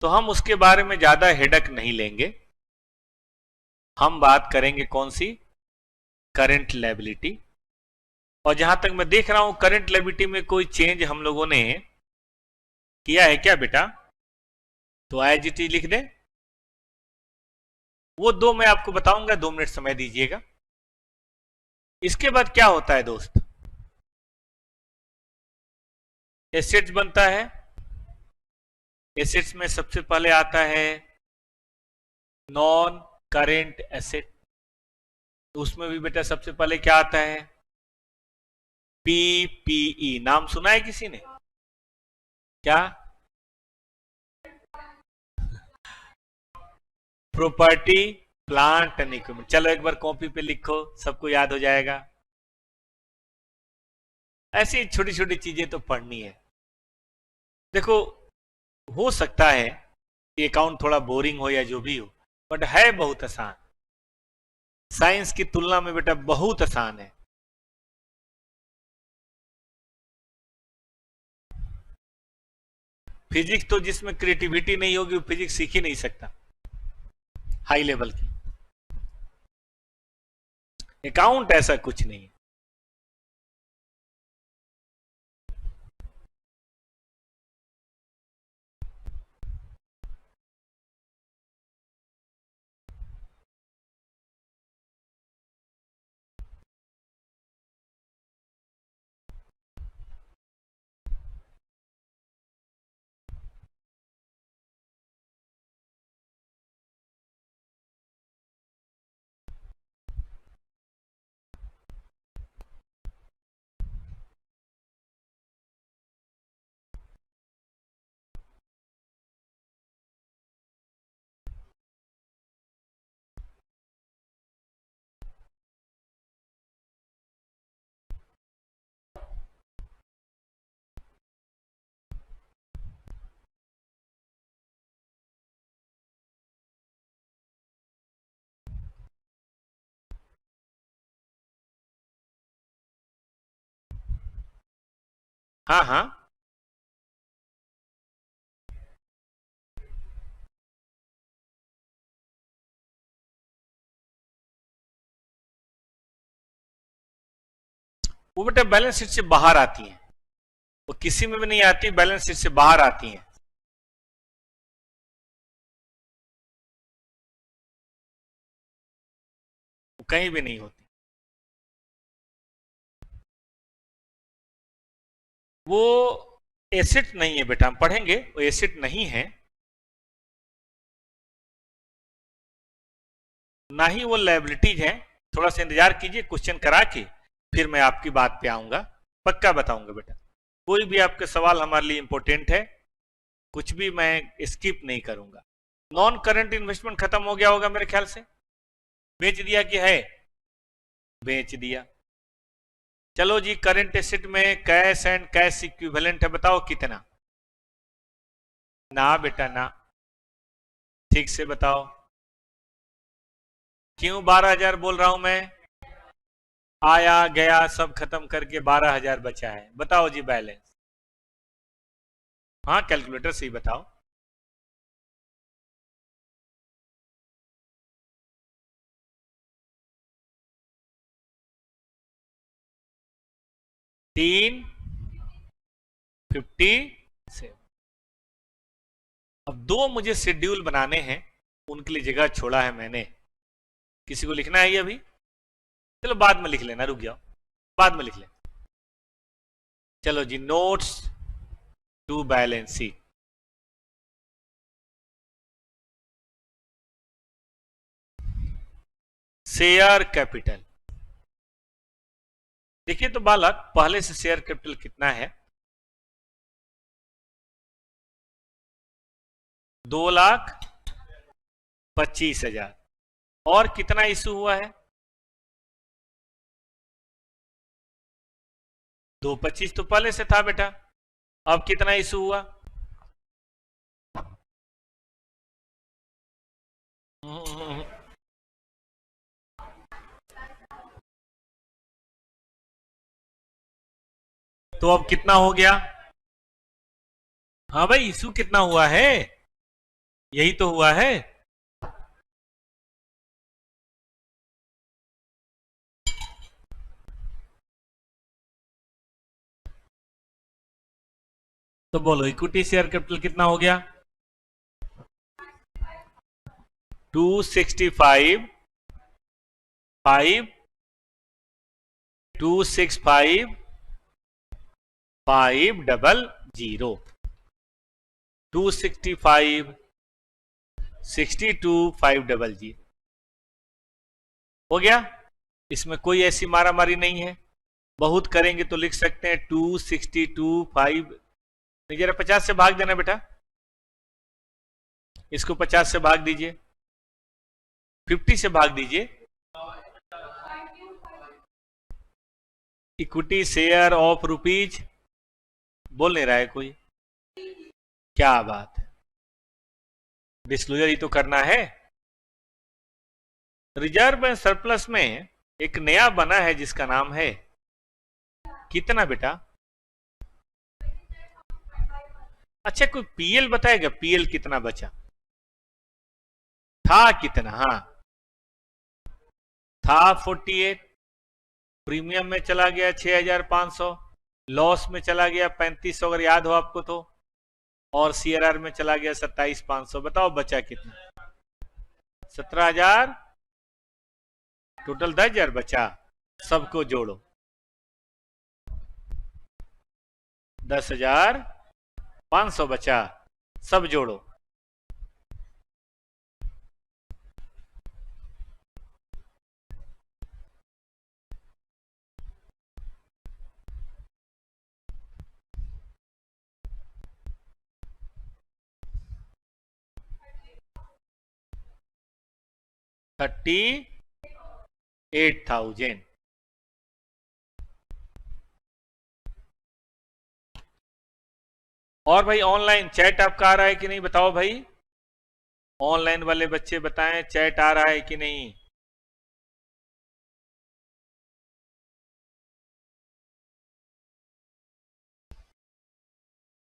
तो हम उसके बारे में ज्यादा हेडक नहीं लेंगे। हम बात करेंगे कौन सी? Current liability. और जहां तक मैं देख रहा हूं करंट लायबिलिटी में कोई चेंज हम लोगों ने किया है क्या बेटा? तो एज इट इज लिख दें। वो 2 मैं आपको बताऊंगा, 2 मिनट समय दीजिएगा। इसके बाद क्या होता है दोस्त? एसेट्स बनता है। एसेट्स में सबसे पहले आता है नॉन करेंट एसेट। तो उसमें भी बेटा सबसे पहले क्या आता है? पीपीई। नाम सुना है किसी ने? क्या? Property plant and equipment. चलो एक बार कॉपी पे लिखो, सबको याद हो जाएगा। ऐसी छोटी छोटी चीजें तो पढ़नी है। देखो, हो सकता है कि अकाउंट थोड़ा बोरिंग हो या जो भी हो, बट है बहुत आसान। साइंस की तुलना में बेटा बहुत आसान है। फिजिक्स तो जिसमें क्रिएटिविटी नहीं होगी वो फिजिक्स सीख ही नहीं सकता हाई लेवल की। अकाउंट ऐसा कुछ नहीं है। हाँ हाँ, वो बेटा बैलेंस शीट से बाहर आती हैं। वो किसी में भी नहीं आती, बैलेंस शीट से बाहर आती हैं। वो कहीं भी नहीं होती। वो एसेट नहीं है बेटा, हम पढ़ेंगे। वो एसेट नहीं है, ना ही वो लायबिलिटीज है। थोड़ा सा इंतजार कीजिए, क्वेश्चन करा के फिर मैं आपकी बात पे आऊंगा, पक्का बताऊंगा बेटा। कोई भी आपके सवाल हमारे लिए इंपॉर्टेंट है, कुछ भी मैं स्किप नहीं करूंगा। नॉन करंट इन्वेस्टमेंट खत्म हो गया होगा मेरे ख्याल से। बेच दिया कि है? बेच दिया। चलो जी, करंट एसेट में कैश एंड कैश इक्विवेलेंट है, बताओ कितना? ना बेटा ना, ठीक से बताओ। क्यों 12,000 बोल रहा हूं मैं? आया गया सब खत्म करके 12,000 बचा है। बताओ जी बैलेंस। हाँ कैलकुलेटर से ही बताओ। 357। अब दो मुझे शेड्यूल बनाने हैं, उनके लिए जगह छोड़ा है मैंने। किसी को लिखना है ये अभी? चलो बाद में लिख लेना, रुक जाओ, बाद में लिख लेना। चलो जी, notes to balance sheet. Share capital. देखिए तो बालक, पहले से शेयर कैपिटल कितना है? 2,25,000। और कितना इशू हुआ है? 2,25 तो पहले से था बेटा। अब कितना इशू हुआ? तो अब कितना हो गया? हाँ भाई, इशू कितना हुआ है? यही तो हुआ है। तो बोलो, इक्विटी शेयर कैपिटल कितना हो गया? 265 5 265 500 265 62 500 हो गया। इसमें कोई ऐसी मारा मारी नहीं है। बहुत करेंगे तो लिख सकते हैं 262 5। जरा 50 से भाग देना बेटा, इसको 50 से भाग दीजिए, 50 से भाग दीजिए। इक्विटी शेयर ऑफ रुपीज, बोल नहीं रहा है कोई? क्या बात है, डिस्क्लोजर ही तो करना है। रिजर्व एंड सरप्लस में एक नया बना है जिसका नाम है कितना बेटा? अच्छा, कोई पीएल बताएगा? पीएल कितना बचा था? कितना? हाँ, था 48। प्रीमियम में चला गया 6,500, लॉस में चला गया 3,500 अगर याद हो आपको तो, और सीआरआर में चला गया 27,500। बताओ बचा कितना? 17,000। टोटल 10,000 बचा। सबको जोड़ो, 10,500 बचा, सब जोड़ो। $38,000। और भाई ऑनलाइन चैट आपका आ रहा है कि नहीं? बताओ भाई, ऑनलाइन वाले बच्चे बताएं, चैट आ रहा है कि नहीं?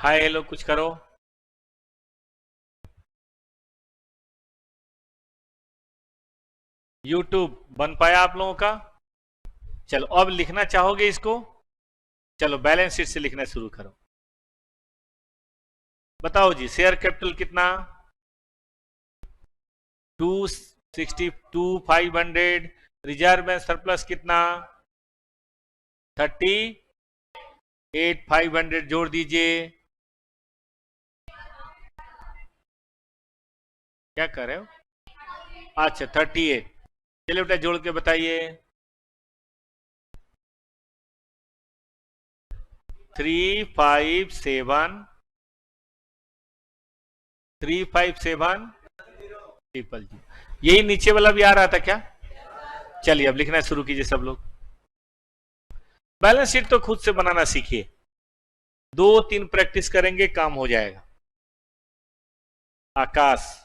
हाय हेलो कुछ करो। यूट्यूब बन पाया आप लोगों का? चलो अब लिखना चाहोगे इसको? चलो बैलेंस शीट से लिखना शुरू करो। बताओ जी, शेयर कैपिटल कितना? 262,500। रिजर्व एंड सरप्लस कितना? 38,500 जोड़ दीजिए। क्या कर रहे हो? अच्छा 38। चलिए बेटा जोड़ के बताइए। 357 ट्रिपल जी। यही नीचे वाला भी आ रहा था क्या? चलिए अब लिखना शुरू कीजिए सब लोग। बैलेंस शीट तो खुद से बनाना सीखिए, 2-3 प्रैक्टिस करेंगे काम हो जाएगा। आकाश,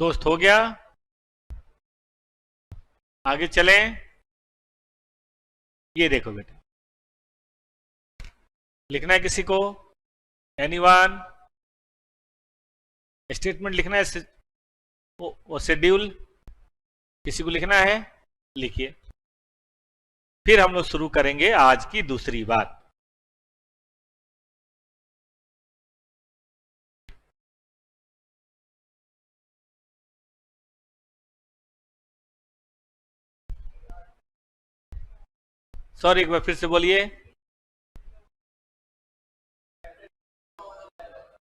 दोस्त हो गया? आगे चलें। ये देखो बेटा, लिखना है किसी को? एनीवन? स्टेटमेंट लिखना है, वो शेड्यूल किसी को लिखना है? लिखिए। फिर हम लोग शुरू करेंगे आज की दूसरी बात। सॉरी, एक बार फिर से बोलिए।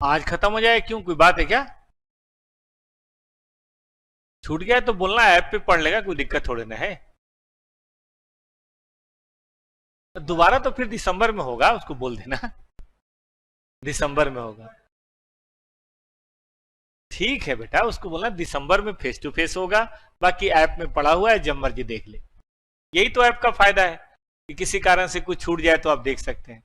आज खत्म हो जाए? क्यों, कोई बात है क्या? छूट गया तो बोलना, ऐप पे पढ़ लेगा, कोई दिक्कत थोड़ी ना है। दोबारा तो फिर दिसंबर में होगा, उसको बोल देना दिसंबर में होगा। ठीक है बेटा, उसको बोलना दिसंबर में फेस टू फेस होगा, बाकी ऐप में पड़ा हुआ है, जब मर्जी देख ले। यही तो ऐप का फायदा है कि किसी कारण से कुछ छूट जाए तो आप देख सकते हैं।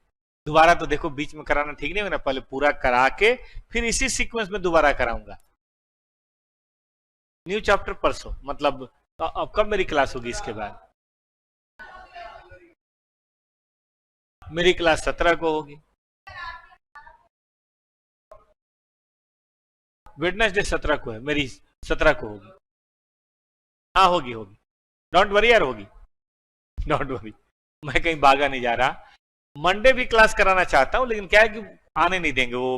दोबारा तो देखो बीच में कराना ठीक नहीं होगा ना, पहले पूरा करा के फिर इसी सीक्वेंस में दोबारा कराऊंगा। न्यू चैप्टर परसों, मतलब तो अब कब मेरी क्लास होगी इसके बाद? मेरी क्लास 17 को होगी, वेडनेसडे 17 को है मेरी, 17 को होगी। हाँ होगी होगी, डोंट वरी यार, होगी, डोंट वरी, मैं कहीं भागा नहीं जा रहा। मंडे भी क्लास कराना चाहता हूं, लेकिन क्या है कि आने नहीं देंगे वो,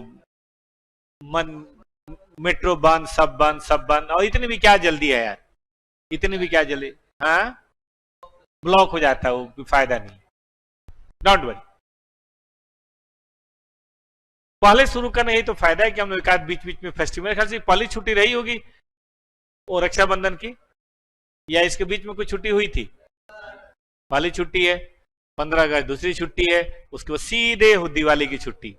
मेट्रो बंद, सब बंद, सब बंद, और इतनी भी क्या जल्दी है यार, इतनी भी क्या जल्दी। हाँ, ब्लॉक हो जाता है वो, फायदा नहीं, डोंट वरी। पहले शुरू करना, यही तो फायदा है कि हम लोग बीच बीच में फेस्टिवल, खास पहली छुट्टी रही होगी वो रक्षाबंधन की, या इसके बीच में कोई छुट्टी हुई थी? पहली छुट्टी है, 15 अगस्त दूसरी छुट्टी है, उसके बाद सीधे दिवाली की छुट्टी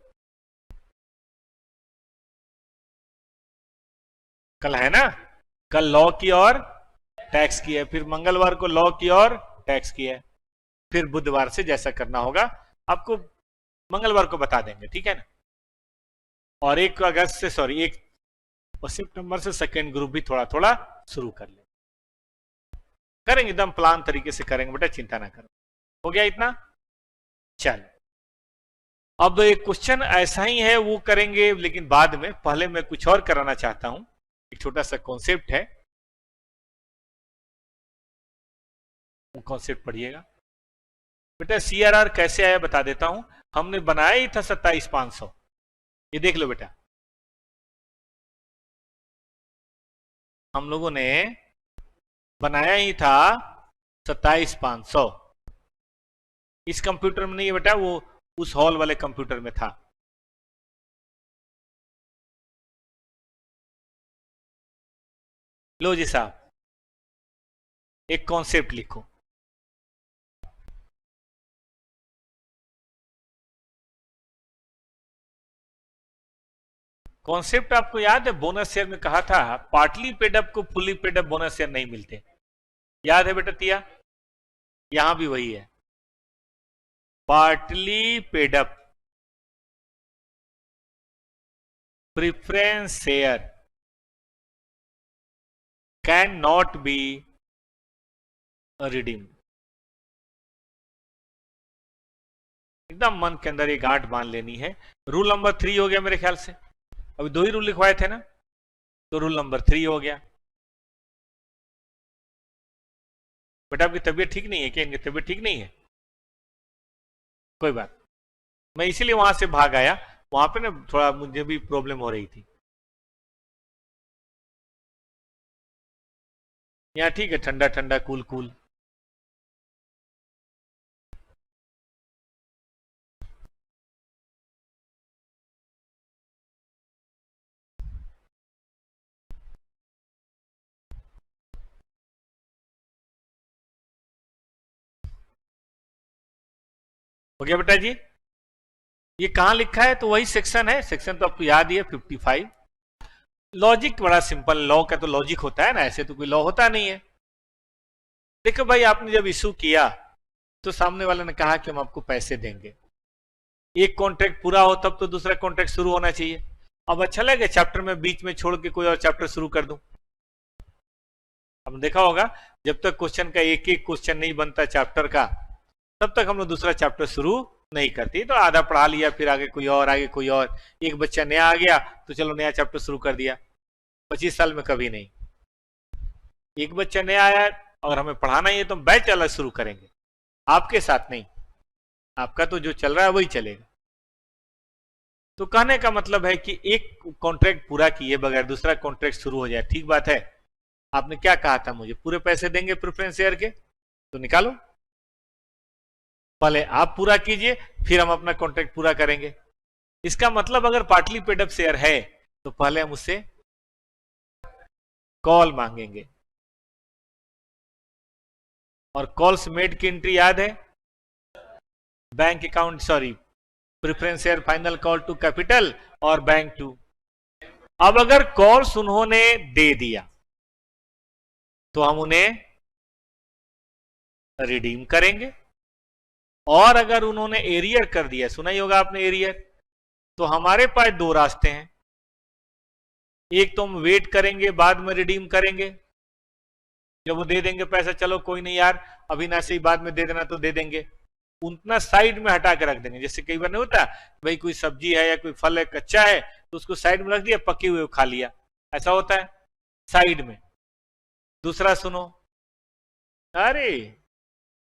कल है ना। कल लॉ की और टैक्स की है, फिर मंगलवार को लॉ की और टैक्स की है, फिर बुधवार से जैसा करना होगा आपको मंगलवार को बता देंगे, ठीक है ना। और 1 अगस्त से, सॉरी 1 सितंबर से सेकेंड ग्रुप भी थोड़ा थोड़ा शुरू कर ले, करेंगे एकदम प्लान तरीके से करेंगे बेटा, चिंता ना करो। हो गया इतना? चल, अब एक क्वेश्चन ऐसा ही है, वो करेंगे लेकिन बाद में, पहले मैं कुछ और कराना चाहता हूं। एक छोटा सा कॉन्सेप्ट है, वो कॉन्सेप्ट पढ़िएगा बेटा। सीआरआर कैसे आया बता देता हूं। हमने बनाया ही था 27,500, ये देख लो बेटा, हम लोगों ने बनाया ही था 27,500। इस कंप्यूटर में नहीं है बेटा, वो उस हॉल वाले कंप्यूटर में था। लो जी साहब, एक कॉन्सेप्ट लिखो। कॉन्सेप्ट आपको याद है, बोनस शेयर में कहा था पार्टली पेडअप को फुली पेडअप बोनस शेयर नहीं मिलते, याद है बेटा तिया? यहां भी वही है, partly paid up preference share can not be redeem. एकदम मन के अंदर ये गांठ बांध लेनी है। रूल नंबर 3 हो गया मेरे ख्याल से, अभी 2 ही रूल लिखवाए थे ना, तो रूल नंबर 3 हो गया। बेटा आपकी तबीयत ठीक नहीं है क्या? इनकी तबीयत ठीक नहीं है? कोई बात, मैं इसीलिए वहां से भाग आया, वहां पे ना थोड़ा मुझे भी प्रॉब्लम हो रही थी। यहाँ ठीक है, ठंडा ठंडा, कूल कूल। हो गया बेटा जी? ये कहां लिखा है? तो वही सेक्शन है, सेक्शन तो आपको याद ही है, 55। लॉजिक बड़ा सिंपल, लॉ का तो लॉजिक होता है ना, ऐसे तो कोई लॉ होता नहीं है। देखो भाई, आपने जब इशू किया तो सामने वाले ने कहा कि हम आपको पैसे देंगे, एक कॉन्ट्रैक्ट पूरा हो तब तो दूसरा कॉन्ट्रैक्ट शुरू होना चाहिए। अब अच्छा लगे चैप्टर में बीच में छोड़ के कोई और चैप्टर शुरू कर दूं? हमने देखा होगा जब तक क्वेश्चन का एक एक क्वेश्चन नहीं बनता चैप्टर का, तब तक हम लोग दूसरा चैप्टर शुरू नहीं करते। तो आधा पढ़ा लिया, फिर आगे कोई और, आगे कोई और, एक बच्चा नया आ गया तो चलो नया चैप्टर शुरू कर दिया। 25 साल में कभी नहीं। एक बच्चा नया आया और हमें पढ़ाना ही है तो बैच अलग शुरू करेंगे, आपके साथ नहीं। आपका तो जो चल रहा है वही चलेगा। तो कहने का मतलब है कि एक कॉन्ट्रैक्ट पूरा किए बगैर दूसरा कॉन्ट्रैक्ट शुरू हो जाए, ठीक बात है। आपने क्या कहा था मुझे, पूरे पैसे देंगे प्रेफरेंस शेयर के, तो निकालो, पहले आप पूरा कीजिए फिर हम अपना कॉन्ट्रैक्ट पूरा करेंगे। इसका मतलब अगर पार्टली पेड अप शेयर है तो पहले हम उससे कॉल मांगेंगे, और कॉल्स मेड की एंट्री याद है, bank account, sorry, preference share final call to capital और बैंक टू। अब अगर कॉल्स उन्होंने दे दिया तो हम उन्हें रिडीम करेंगे, और अगर उन्होंने एरियर कर दिया, सुना ही होगा आपने एरियर, तो हमारे पास दो रास्ते हैं। एक तो हम वेट करेंगे, बाद में रिडीम करेंगे, जब वो दे देंगे पैसा, चलो कोई नहीं यार अभी ना से ही बाद में दे देना तो दे देंगे, उतना साइड में हटा के रख देंगे। जैसे कई बार नहीं होता भाई, कोई सब्जी है या कोई फल है कच्चा है तो उसको साइड में रख दिया, पके हुए खा लिया, ऐसा होता है साइड में। दूसरा सुनो, अरे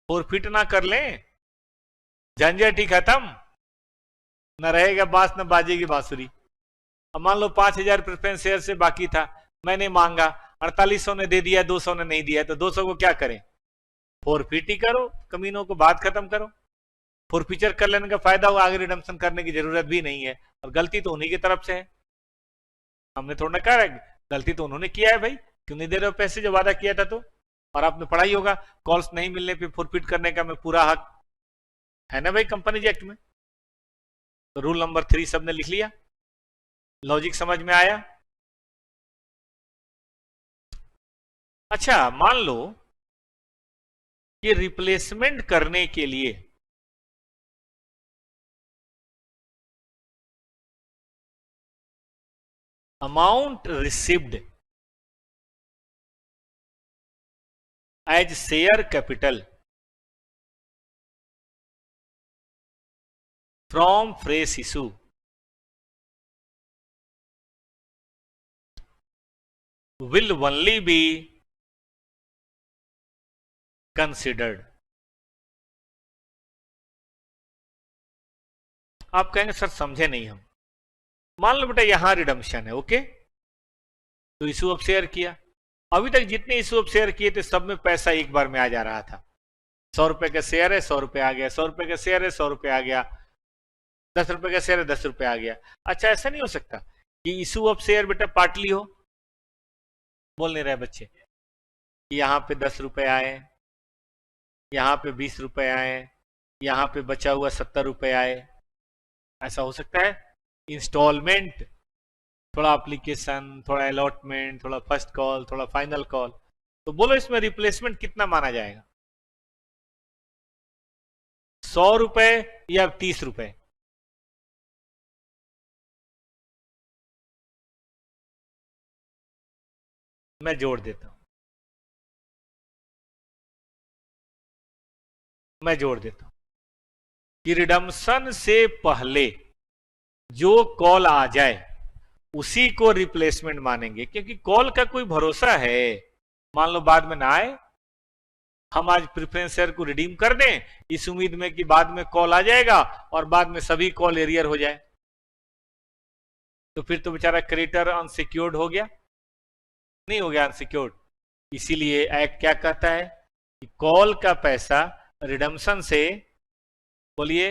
फोरफिट ना कर लें, झंझट ही खत्म, न रहेगा बांस न बाजेगी बांसुरी। अब मान लो 5,000 प्रेफरेंस शेयर से बाकी था, मैंने मांगा, 4800 ने दे दिया, 200 ने नहीं दिया, तो 200 को क्या करें, फोरफिट ही करो, कमीनों को बात खत्म करो। फोरफीचर कर लेने का फायदा हुआ, आगे रिडम्पशन करने की जरूरत भी नहीं है, और गलती तो उन्हीं की तरफ से है। हमने थोड़ा ना कहा, गलती तो उन्होंने किया है भाई, क्यों नहीं दे रहे हो पैसे जो वादा किया था तो। और आपने पढ़ा ही होगा, कॉल्स नहीं मिलने पे फोरफिट करने का मैं पूरा हक है ना भाई कंपनीज एक्ट में। तो रूल नंबर 3 सबने लिख लिया, लॉजिक समझ में आया। अच्छा मान लो कि रिप्लेसमेंट करने के लिए amount received as share capital from fresh issue will only be considered। आप कहेंगे सर समझे नहीं हम। मान लो बेटा यहां रिडम्पशन है, ओके, तो इशू ऑफ शेयर किया, अभी तक जितने इशू ऑफ शेयर किए थे सब में पैसा एक बार में आ जा रहा था। 100 रुपए का शेयर है 100 रुपए आ गया, 100 रुपए का शेयर है 100 रुपए आ गया, 10 रुपए का शेयर है 10 रुपए आ गया। अच्छा ऐसा नहीं हो सकता कि इशू ऑफ शेयर बेटा पार्टली हो, बोल नहीं रहे बच्चे, यहां पे 10 रुपए आए, यहां पे 20 रुपए आए, यहां पे बचा हुआ 70 रुपए आए, ऐसा हो सकता है। इंस्टॉलमेंट, थोड़ा एप्लीकेशन, थोड़ा अलॉटमेंट, थोड़ा फर्स्ट कॉल, थोड़ा फाइनल कॉल, तो बोलो इसमें रिप्लेसमेंट कितना माना जाएगा, 100 रुपए या 30 रुपए? मैं जोड़ देता हूं, मैं जोड़ देता हूं कि रिडम्पशन से पहले जो कॉल आ जाए उसी को रिप्लेसमेंट मानेंगे, क्योंकि कॉल का कोई भरोसा है, मान लो बाद में ना आए, हम आज प्रेफरेंस शेयर को रिडीम कर दें इस उम्मीद में कि बाद में कॉल आ जाएगा और बाद में सभी कॉल एरियर हो जाए, तो फिर तो बेचारा क्रेडिटर अनसिक्योर्ड हो गया, नहीं हो गया अनसिक्योर्ड। इसीलिए एक्ट क्या कहता है कि कॉल का पैसा रिडम्पशन से, बोलिए,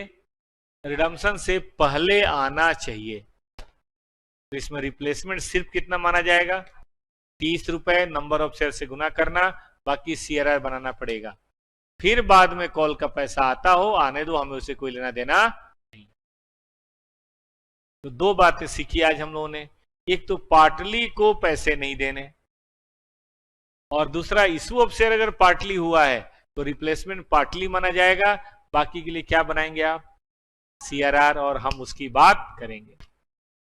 रिडम्पशन से पहले आना चाहिए। तो इसमें रिप्लेसमेंट सिर्फ कितना माना जाएगा, 30 रुपए, नंबर ऑफ शेयर से गुना करना, बाकी CRR बनाना पड़ेगा, फिर बाद में कॉल का पैसा आता हो आने दो, हमें उसे कोई लेना देना नहीं। तो दो बातें सीखी आज हम लोगों ने, एक तो पार्टली को पैसे नहीं देने, और दूसरा इशू ऑफ शेयर अगर पार्टली हुआ है तो रिप्लेसमेंट पार्टली माना जाएगा, बाकी के लिए क्या बनाएंगे आप, CRR, और हम उसकी बात करेंगे।